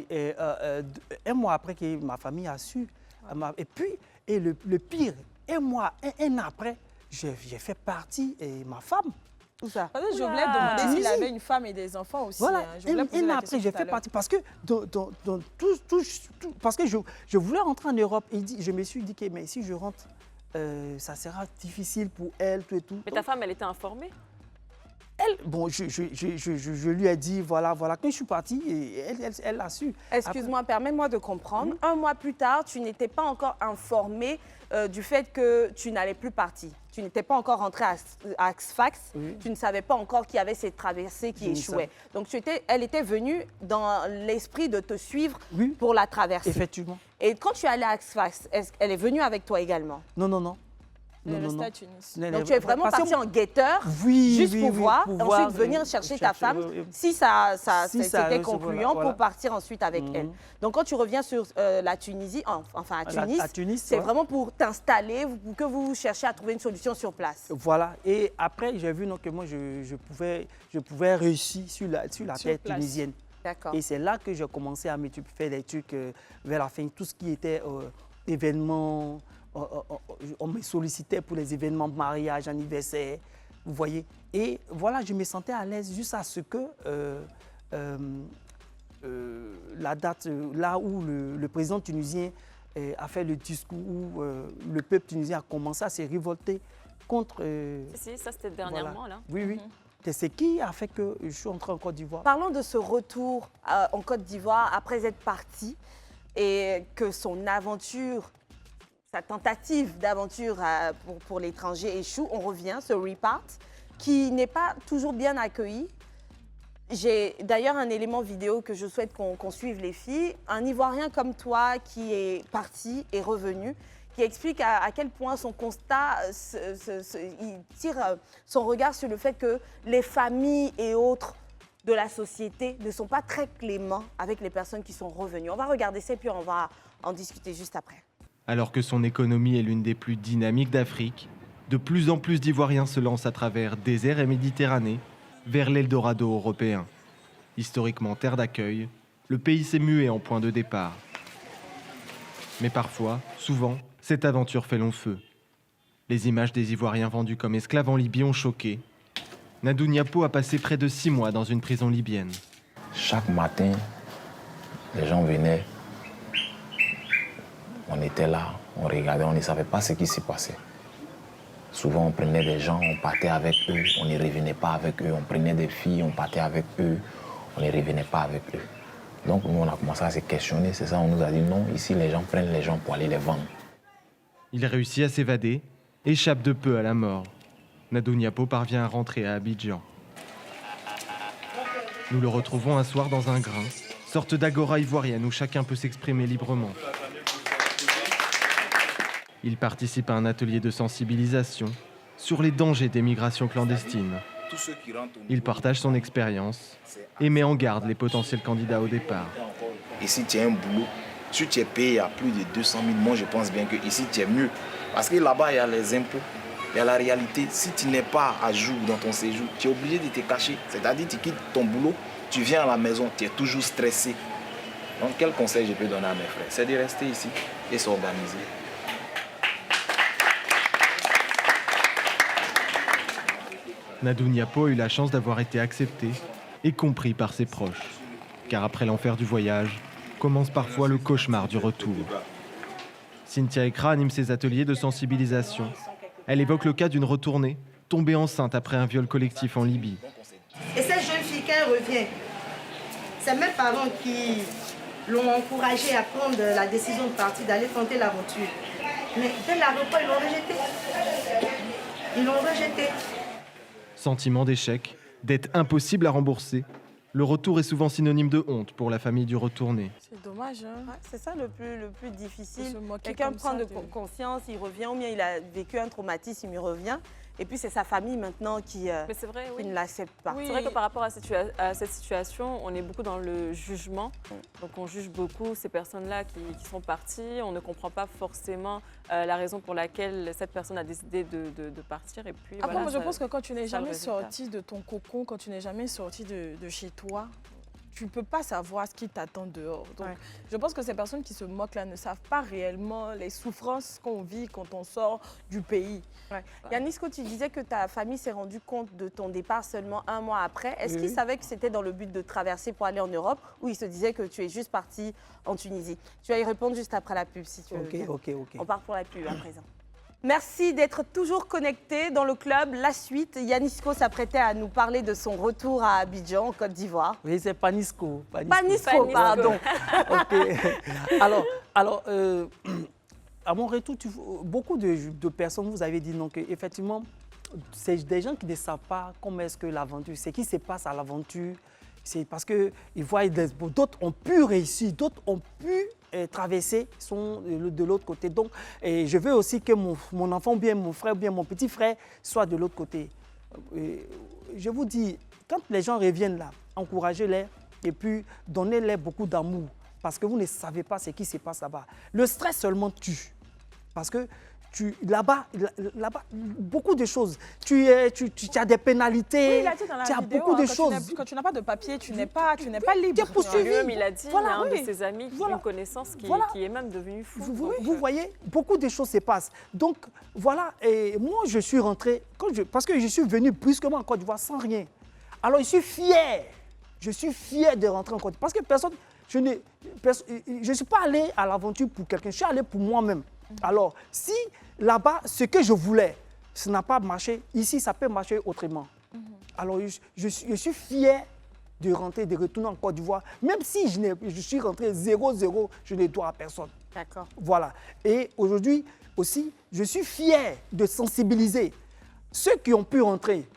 Un mois après que ma famille a su. Et puis, le pire, un an après, j'ai fait partie et ma femme. Où ça? Peut-être je voulais Oula. demander s'il Tunisie. avait une femme et des enfants aussi. Voilà, hein. Je voulais poser un la an question après, j'ai tout à fait l'heure. partie. Parce que, dans tout, parce que je voulais rentrer en Europe et je me suis dit que mais si je rentre, ça sera difficile pour elle, tout et tout. Mais ta femme, elle était informée? Bon, je lui ai dit, voilà, quand je suis partie, et elle l'a su. Excuse-moi, permets-moi de comprendre. Un mois plus tard, tu n'étais pas encore informé du fait que tu n'allais plus partir. Tu n'étais pas encore rentré à Sfax. Oui. Tu ne savais pas encore qu'il y avait cette traversée qui Je ne échouait. Donc, elle était venue dans l'esprit de te suivre Oui. pour la traversée. Effectivement. Et quand tu es allé à Sfax, elle est venue avec toi également? Non. Non, non, resté non. à Tunis. Non, Donc non, tu es vraiment parce que- parti en guetteur, Oui, juste oui, pour oui, voir, pour ensuite voir, venir chercher ta chercher, femme, si ça Si ça, c'était voilà, concluant, voilà. pour partir ensuite avec Mhm. elle. Donc quand tu reviens sur la Tunisie, enfin à Tunis, à Tunis, c'est ouais. vraiment pour t'installer, pour que vous cherchiez à trouver une solution sur place. Voilà. Et après, j'ai vu donc, que moi, je pouvais réussir sur la terre place. tunisienne. D'accord. Et c'est là que j'ai commencé à faire des trucs vers la fin. Tout ce qui était événements, on me sollicitait pour les événements de mariage, anniversaire, vous voyez. Et voilà, je me sentais à l'aise juste à ce que la date, là où le président tunisien a fait le discours, où le peuple tunisien a commencé à se révolter contre... Si, ça c'était dernièrement, voilà. là. Oui, oui. C'est ce qui a fait que je suis entré en Côte d'Ivoire. Parlons de ce retour en Côte d'Ivoire après être parti et que son aventure, sa tentative d'aventure pour l'étranger échoue. On revient, ce repart, qui n'est pas toujours bien accueilli. J'ai d'ailleurs un élément vidéo que je souhaite qu'on suive les filles. Un Ivoirien comme toi qui est parti et revenu, qui explique à quel point son constat, il tire son regard sur le fait que les familles et autres de la société ne sont pas très cléments avec les personnes qui sont revenues. On va regarder ça et puis on va en discuter juste après. Alors que son économie est l'une des plus dynamiques d'Afrique, de plus en plus d'Ivoiriens se lancent à travers désert et Méditerranée vers l'Eldorado européen. Historiquement terre d'accueil, le pays s'est mué en point de départ. Mais parfois, souvent, cette aventure fait long feu. Les images des Ivoiriens vendus comme esclaves en Libye ont choqué. Nadou Niapo a passé près de 6 mois dans une prison libyenne. Chaque matin, les gens venaient, on était là, on regardait, on ne savait pas ce qui s'y passait. Souvent, on prenait des gens, on partait avec eux, on ne revenait pas avec eux. On prenait des filles, on partait avec eux, on ne revenait pas avec eux. Donc, nous, on a commencé à se questionner. C'est ça, on nous a dit non, ici, les gens prennent les gens pour aller les vendre. Il réussit à s'évader, échappe de peu à la mort. Nadou Niapo parvient à rentrer à Abidjan. Nous le retrouvons un soir dans un grain, sorte d'agora ivoirienne où chacun peut s'exprimer librement. Il participe à un atelier de sensibilisation sur les dangers des migrations clandestines. Il partage son expérience et met en garde les potentiels candidats au départ. Et si tu as un boulot, si tu es payé à plus de 200 000, moi je pense bien que ici tu es mieux. Parce que là-bas, il y a les impôts, il y a la réalité. Si tu n'es pas à jour dans ton séjour, tu es obligé de te cacher. C'est-à-dire tu quittes ton boulot, tu viens à la maison, tu es toujours stressé. Donc quel conseil je peux donner à mes frères? C'est de rester ici et s'organiser. Nadou Niapo a eu la chance d'avoir été accepté et compris par ses proches. Car après l'enfer du voyage, commence parfois le cauchemar du retour. Cynthia Ekra anime ses ateliers de sensibilisation. Elle évoque le cas d'une retournée, tombée enceinte après un viol collectif en Libye. Et cette jeune fille, quand elle revient, c'est mes parents qui l'ont encouragée à prendre la décision de partir, d'aller tenter l'aventure. Mais dès l'aéroport, ils l'ont rejetée. Ils l'ont rejetée. Sentiment d'échec, dette impossible à rembourser. Le retour est souvent synonyme de honte pour la famille du retourné. C'est dommage, hein. Ouais, c'est ça le plus difficile. De se moquer Quelqu'un comme prend ça de de- conscience, il revient, ou bien il a vécu un traumatisme, il revient. Et puis c'est sa famille maintenant qui Mais c'est vrai, oui. ne l'accepte pas. Oui. C'est vrai que par rapport à cette situation, on est beaucoup dans le jugement. Donc on juge beaucoup ces personnes-là qui sont parties. On ne comprend pas forcément la raison pour laquelle cette personne a décidé de partir. Et puis, Après, voilà, moi, je ça- pense que quand tu n'es ça, le jamais résultat. sorti de ton cocon, quand tu n'es jamais sorti de chez toi, tu ne peux pas savoir ce qui t'attend dehors. Donc, Ouais. je pense que ces personnes qui se moquent là ne savent pas réellement les souffrances qu'on vit quand on sort du pays. Yannisco, tu disais que ta famille s'est rendue compte de ton départ seulement un mois après. Est-ce Oui. qu'ils savaient que c'était dans le but de traverser pour aller en Europe, ou ils se disaient que tu es juste parti en Tunisie? Tu vas y répondre juste après la pub, si tu veux bien. Ok. On part pour la pub à présent. Merci d'être toujours connecté dans le club. La suite, Yannisco s'apprêtait à nous parler de son retour à Abidjan, en Côte d'Ivoire. Oui, c'est Panisco. Panisco, pardon. Ok. Alors à mon retour, beaucoup de personnes vous avez dit non, qu'effectivement, c'est des gens qui ne savent pas comment est-ce que l'aventure, ce qui se passe à l'aventure. C'est parce qu'ils voient d'autres ont pu réussir, d'autres ont pu traversé sont de l'autre côté. Donc, je veux aussi que mon enfant, ou bien mon frère, ou bien mon petit frère soit de l'autre côté. Je vous dis, quand les gens reviennent là, encouragez-les et puis donnez-les beaucoup d'amour parce que vous ne savez pas ce qui se passe là-bas. Le stress seulement tue parce que là-bas, beaucoup de choses. Tu as des pénalités, Oui, il a dit dans la tu as vidéo, beaucoup de quand choses. quand tu n'as pas de papier, tu n'es pas libre. Tu es poursuivi. Lui-même, il a dit, Voilà, il y a un oui. de ses amis, une connaissance qui est même devenu fou. Vous voyez, beaucoup de choses se passent. Donc, voilà, et moi, je suis rentré, parce que je suis venu brusquement en Côte d'Ivoire sans rien. Alors, je suis fier de rentrer en Côte d'Ivoire. Parce que je ne suis pas allé à l'aventure pour quelqu'un, je suis allé pour moi-même. Alors, si là-bas, ce que je voulais, ça n'a pas marché, ici, ça peut marcher autrement. Alors, je suis fier de rentrer, de retourner en Côte d'Ivoire, même si je suis rentré 0-0, je ne dois à personne. D'accord. Voilà. Et aujourd'hui aussi, je suis fier de sensibiliser ceux qui ont pu rentrer.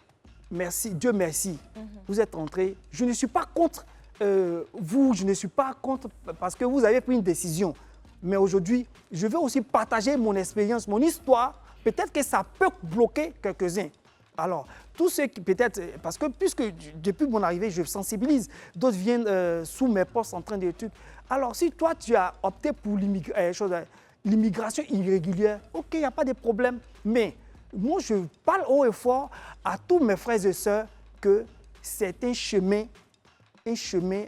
Merci, Dieu merci. Vous êtes rentrés. Je ne suis pas contre vous, je ne suis pas contre parce que vous avez pris une décision. Mais aujourd'hui, je veux aussi partager mon expérience, mon histoire. Peut-être que ça peut bloquer quelques-uns. Alors, tous ceux qui peut-être, parce que puisque depuis mon arrivée, je sensibilise, d'autres viennent sous mes postes en train de trucs. Alors, si toi, tu as opté pour l'immigration irrégulière, ok, il n'y a pas de problème. Mais moi, je parle haut et fort à tous mes frères et sœurs que c'est un chemin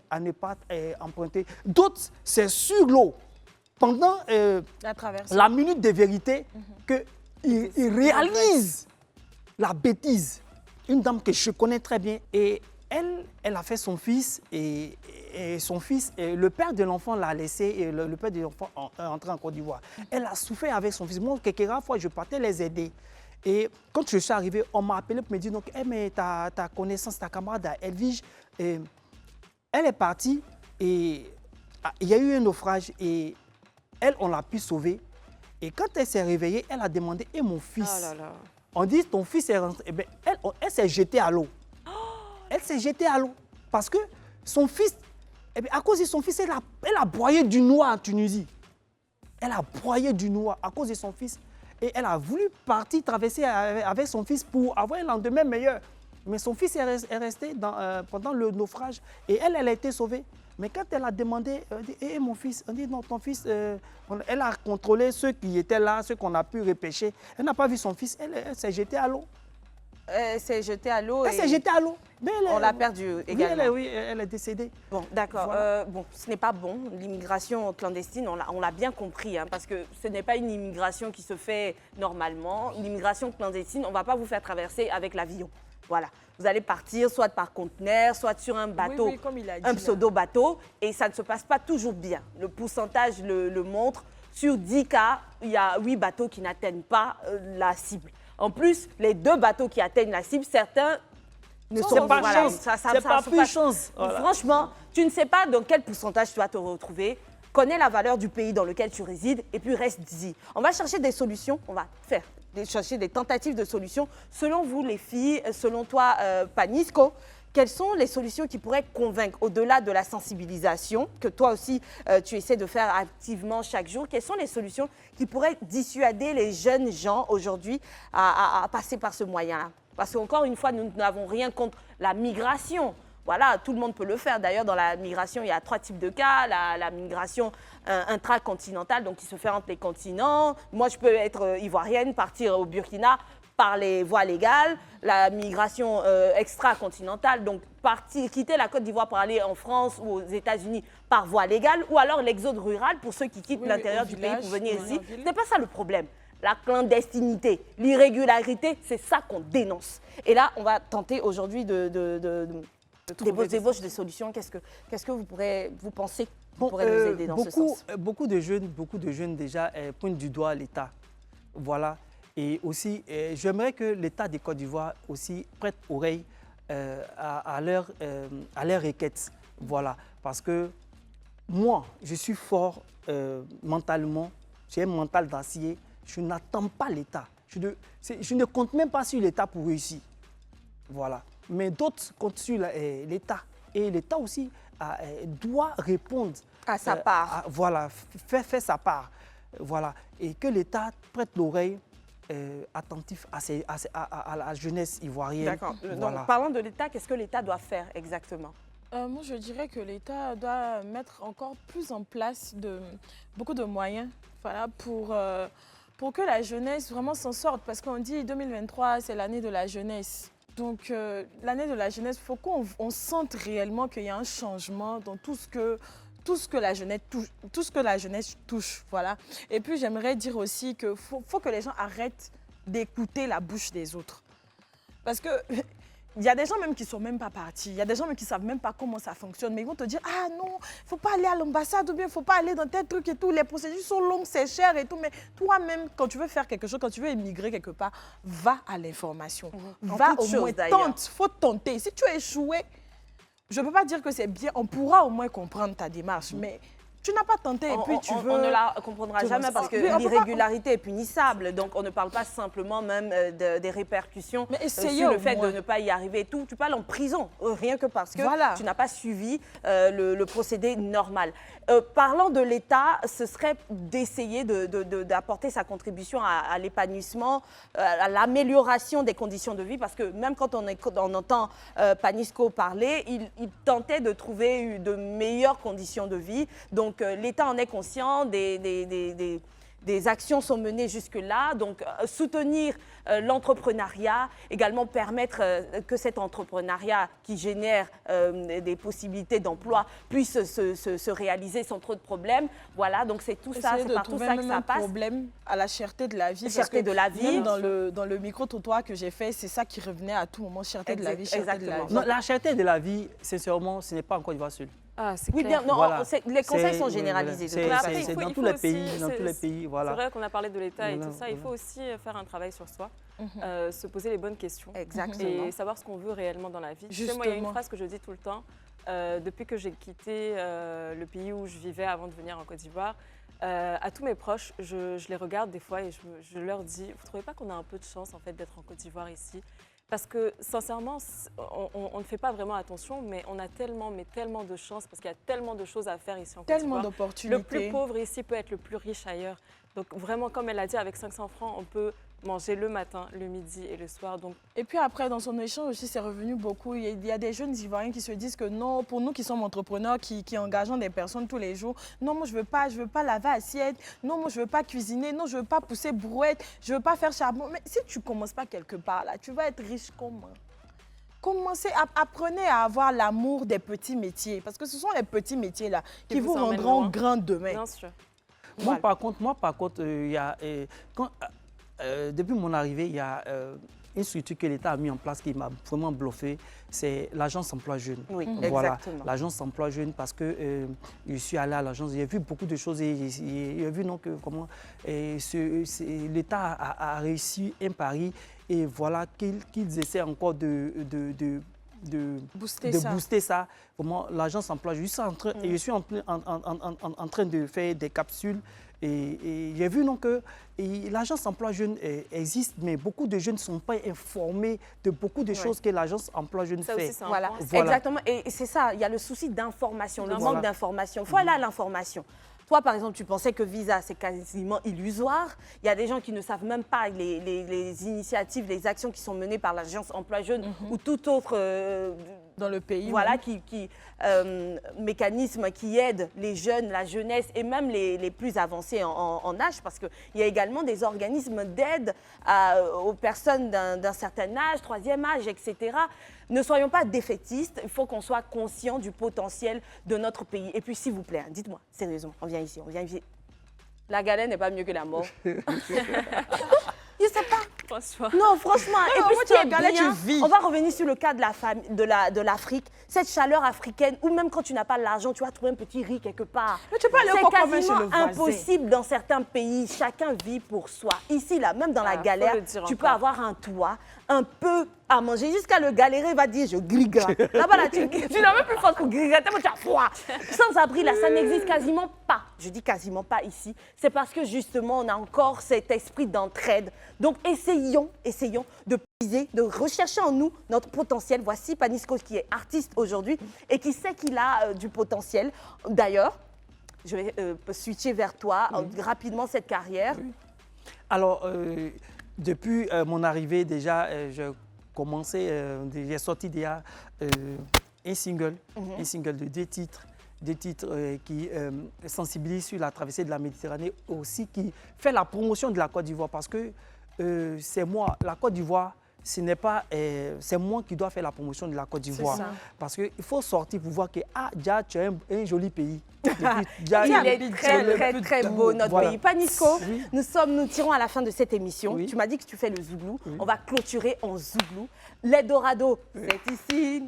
à ne pas emprunter. D'autres, c'est sur l'eau. Pendant la minute de vérité, qu'ils réalisent la bêtise. Une dame que je connais très bien, et elle a fait son fils, et son fils, et le père de l'enfant l'a laissé, et le père de l'enfant est entré en Côte d'Ivoire. Elle a souffert avec son fils. Moi, quelques fois, je partais les aider. Et quand je suis arrivé, on m'a appelé pour me dire, donc, hey, mais ta connaissance, ta camarade, Elvige, elle est partie, et il y a eu un naufrage, et elle, on l'a pu sauver. Et quand elle s'est réveillée, elle a demandé, et mon fils? Oh là là. On dit, ton fils est rentré. Eh bien, elle s'est jetée à l'eau. Elle s'est jetée à l'eau. Parce que son fils, eh bien, à cause de son fils, elle a broyé du noix en Tunisie. Elle a broyé du noix à cause de son fils. Et elle a voulu partir traverser avec son fils pour avoir un lendemain meilleur. Mais son fils est resté pendant le naufrage. Et elle a été sauvée. Mais quand elle a demandé, elle dit, hey, mon fils, on dit non, ton fils, elle a contrôlé ceux qui étaient là, ceux qu'on a pu repêcher. Elle n'a pas vu son fils, elle s'est jetée à l'eau. Elle s'est jetée à l'eau. Elle s'est jetée à l'eau. On l'a perdue également. Oui, elle est décédée. Bon, d'accord. Voilà. Bon, ce n'est pas bon. L'immigration clandestine, on l'a bien compris, hein, parce que ce n'est pas une immigration qui se fait normalement. L'immigration clandestine, on ne va pas vous faire traverser avec l'avion. Voilà. Vous allez partir soit par conteneur, soit sur un bateau, oui, comme il a dit, un pseudo-bateau, et ça ne se passe pas toujours bien. Le pourcentage le montre. Sur 10 cas, il y a 8 bateaux qui n'atteignent pas la cible. En plus, les 2 bateaux qui atteignent la cible, certains ne sont pas voilà, chance. C'est pas plus chance. Voilà. Franchement, tu ne sais pas dans quel pourcentage tu vas te retrouver. Connais la valeur du pays dans lequel tu résides et puis reste ici. On va chercher des solutions, on va chercher des tentatives de solutions. Selon vous, les filles, selon toi, Panisco, quelles sont les solutions qui pourraient convaincre, au-delà de la sensibilisation, que toi aussi tu essaies de faire activement chaque jour, quelles sont les solutions qui pourraient dissuader les jeunes gens aujourd'hui à passer par ce moyen-là? Parce qu'encore une fois, nous n'avons rien contre la migration. Voilà, tout le monde peut le faire. D'ailleurs, dans la migration, il y a 3 types de cas. La migration intracontinentale, donc qui se fait entre les continents. Moi, je peux être ivoirienne, partir au Burkina par les voies légales. La migration extra-continentale, donc quitter la Côte d'Ivoire pour aller en France ou aux États-Unis par voie légale. Ou alors l'exode rural pour ceux qui quittent l'intérieur du pays pour venir ici. Ce n'est pas ça le problème. La clandestinité, l'irrégularité, c'est ça qu'on dénonce. Et là, on va tenter aujourd'hui débauche de solutions. Qu'est-ce que vous pensez pourrait nous aider dans ce sens? Beaucoup de jeunes déjà pointent du doigt l'État. Voilà. Et aussi, j'aimerais que l'État de Côte d'Ivoire aussi prête oreille à leurs requêtes. Voilà. Parce que moi, je suis fort mentalement. J'ai un mental d'acier. Je n'attends pas l'État. Je ne compte même pas sur l'État pour réussir. Voilà. Mais d'autres comptent sur l'État. Et l'État aussi doit répondre À sa part. Voilà, fait sa part. Voilà. Et que l'État prête l'oreille attentif à la jeunesse ivoirienne. D'accord. Voilà. Donc, parlant de l'État, qu'est-ce que l'État doit faire exactement? Moi, je dirais que l'État doit mettre encore plus en place beaucoup de moyens, voilà, pour que la jeunesse vraiment s'en sorte. Parce qu'on dit 2023, c'est l'année de la jeunesse. Donc, l'année de la jeunesse, il faut qu'on sente réellement qu'il y a un changement dans tout ce que la jeunesse touche, voilà. Et puis, j'aimerais dire aussi qu'il faut que les gens arrêtent d'écouter la bouche des autres. Parce que il y a des gens même qui ne sont même pas partis, il y a des gens même qui ne savent même pas comment ça fonctionne, mais ils vont te dire « Ah non, il ne faut pas aller à l'ambassade ou bien il ne faut pas aller dans tel truc et tout, les procédures sont longues, c'est cher et tout. » Mais toi-même, quand tu veux faire quelque chose, quand tu veux émigrer quelque part, va à l'information. Va au moins, tente, il faut tenter. Si tu as échoué, je ne peux pas dire que c'est bien, on pourra au moins comprendre ta démarche, mais tu n'as pas tenté et puis tu veux... On ne la comprendra jamais parce que l'irrégularité est punissable. Donc, on ne parle pas simplement même des répercussions sur le fait de ne pas y arriver et tout. Tu parles en prison, rien que parce que tu n'as pas suivi le procédé normal. Parlant de l'État, ce serait d'essayer d'apporter sa contribution à l'épanouissement, à l'amélioration des conditions de vie parce que même quand on entend Panisco parler, il tentait de trouver de meilleures conditions de vie. Donc, l'État en est conscient, des actions sont menées jusque-là. Donc, soutenir l'entrepreneuriat, également permettre que cet entrepreneuriat qui génère des possibilités d'emploi puisse se réaliser sans trop de problèmes. Voilà, donc c'est tout ça, c'est par tout ça que ça passe. Problème à la cherté de la vie. La cherté de la vie. Même dans le micro-trottoir que j'ai fait, c'est ça qui revenait à tout moment, cherté de la vie, cherté de la vie. Non, la cherté de la vie, sincèrement, ce n'est pas en Côte d'Ivoire seul. Ah, c'est oui, clair. Bien, non, voilà. Les conseils sont généralisés. C'est dans tous les pays. Voilà. C'est vrai qu'on a parlé de l'État et tout ça. Il faut aussi faire un travail sur soi, se poser les bonnes questions et savoir ce qu'on veut réellement dans la vie. Tu sais, moi, il y a une phrase que je dis tout le temps. Depuis que j'ai quitté le pays où je vivais avant de venir en Côte d'Ivoire, à tous mes proches, je les regarde des fois et je leur dis, vous ne trouvez pas qu'on a un peu de chance en fait, d'être en Côte d'Ivoire ici? Parce que, sincèrement, on ne fait pas vraiment attention, mais on a tellement de chance parce qu'il y a tellement de choses à faire ici en Côte d'Ivoire. Tellement d'opportunités. Le plus pauvre ici peut être le plus riche ailleurs. Donc, vraiment, comme elle a dit, avec 500 francs, on peut manger le matin, le midi et le soir. Donc... Et puis après, dans son échange aussi, c'est revenu beaucoup. Il y a des jeunes Ivoiriens qui se disent que non, pour nous qui sommes entrepreneurs, qui engageons des personnes tous les jours, non, moi, je veux pas laver assiette, non, moi, je veux pas cuisiner, non, je veux pas pousser brouette, je veux pas faire charbon. Mais si tu commences pas quelque part, là, tu vas être riche comment? Commencez, apprenez à avoir l'amour des petits métiers, parce que ce sont les petits métiers là qui vous rendront grand demain. Bien sûr. Moi, par contre, il y a... depuis mon arrivée, il y a une structure que l'État a mis en place qui m'a vraiment bluffé, c'est l'agence emploi jeune. Oui, voilà, exactement. L'agence emploi jeune parce que je suis allé à l'agence, j'ai vu beaucoup de choses et j'ai vu donc, comment l'État a réussi un pari et voilà qu'ils essaient encore de booster ça. Comment l'agence emploi jeune. Je suis en train de faire des capsules. Et j'ai vu donc, que l'agence emploi jeune existe, mais beaucoup de jeunes ne sont pas informés de beaucoup de choses que l'agence emploi jeune fait. Aussi, voilà, exactement. Et c'est ça, il y a le souci d'information, le manque d'information. Il faut aller à l'information. Toi, par exemple, tu pensais que Visa, c'est quasiment illusoire. Il y a des gens qui ne savent même pas les initiatives, les actions qui sont menées par l'agence emploi jeune ou tout autre... dans le pays. Voilà, mécanisme qui aide les jeunes, la jeunesse et même les plus avancés en âge, parce qu'il y a également des organismes d'aide aux personnes d'un certain âge, 3e âge, etc. Ne soyons pas défaitistes, il faut qu'on soit conscient du potentiel de notre pays. Et puis, s'il vous plaît, dites-moi, sérieusement, on vient ici. La galère n'est pas mieux que la mort. Je sais pas. Franchement. Non, franchement. Non, et puis, moi, tu es galère, tu vis. On va revenir sur le cas de l'Afrique. Cette chaleur africaine, ou même quand tu n'as pas l'argent, tu vas trouver un petit riz quelque part. Mais tu peux aller au commun chez le voisin. C'est impossible dans certains pays. Chacun vit pour soi. Ici, là, même dans la galère, tu peux avoir un toit, un peu à manger. Jusqu'à le galérer va dire, je grigate. Là-bas, là, tu n'as même plus force pour grigater, mais tu as froid. Sans abri, là, ça n'existe quasiment pas. Je dis quasiment pas ici. C'est parce que justement, on a encore cet esprit d'entraide. Donc, essayons de puiser, de rechercher en nous notre potentiel. Voici Panisco qui est artiste aujourd'hui et qui sait qu'il a du potentiel. D'ailleurs, je vais switcher vers toi rapidement cette carrière. Oui. Alors, depuis mon arrivée, déjà, j'ai sorti déjà un single de 2 titres. 2 titres qui sensibilisent sur la traversée de la Méditerranée, aussi qui fait la promotion de la Côte d'Ivoire. Parce que c'est moi, la Côte d'Ivoire, c'est moi qui dois faire la promotion de la Côte d'Ivoire. Parce qu'il faut sortir pour voir que Dja, tu es un joli pays. Il est très beau, notre pays. Panisco, oui. nous tirons à la fin de cette émission. Oui. Tu m'as dit que tu fais le zouglou. Oui. On va clôturer en zouglou. L'Eldorado, c'est ici.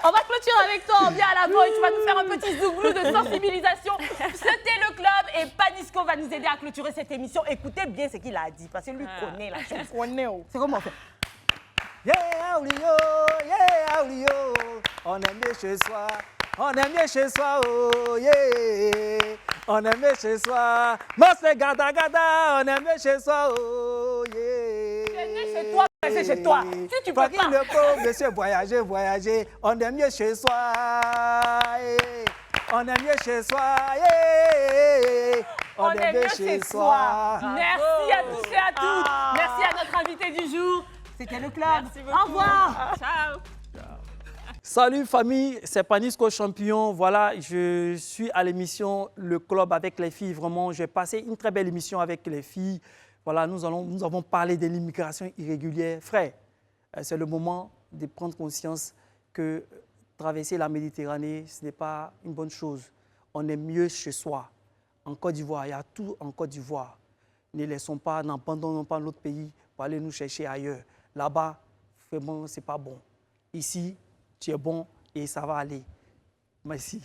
On va clôturer avec toi, on vient à la voix et tu vas nous faire un petit zouglou de sensibilisation. C'était le club et Panisco va nous aider à clôturer cette émission. Écoutez bien ce qu'il a dit, parce que lui connaît la chose. C'est comment on fait? Yeah, Aulio, on aime bien chez soi. On aime bien chez soi, oh yeah. On aime bien chez soi. Moi c'est gada gada, on aime bien chez soi, oh yeah. Chez toi, c'est chez toi. Si tu peux pas. Le pauvre monsieur voyager. On aime bien chez soi. On aime bien chez soi. On aime bien chez soi. Merci à tous et à toutes. Merci à notre invité du jour. C'était le club. Merci beaucoup. Au revoir. Ciao. Salut famille, c'est Panisco Champion. Voilà, je suis à l'émission Le Club avec les filles. Vraiment, j'ai passé une très belle émission avec les filles. Voilà, nous avons parlé de l'immigration irrégulière. Frère, c'est le moment de prendre conscience que traverser la Méditerranée, ce n'est pas une bonne chose. On est mieux chez soi. En Côte d'Ivoire, il y a tout en Côte d'Ivoire. N'abandonnons pas notre pays pour aller nous chercher ailleurs. Là-bas, vraiment, ce n'est pas bon. Ici, tu es bon et ça va aller. Merci.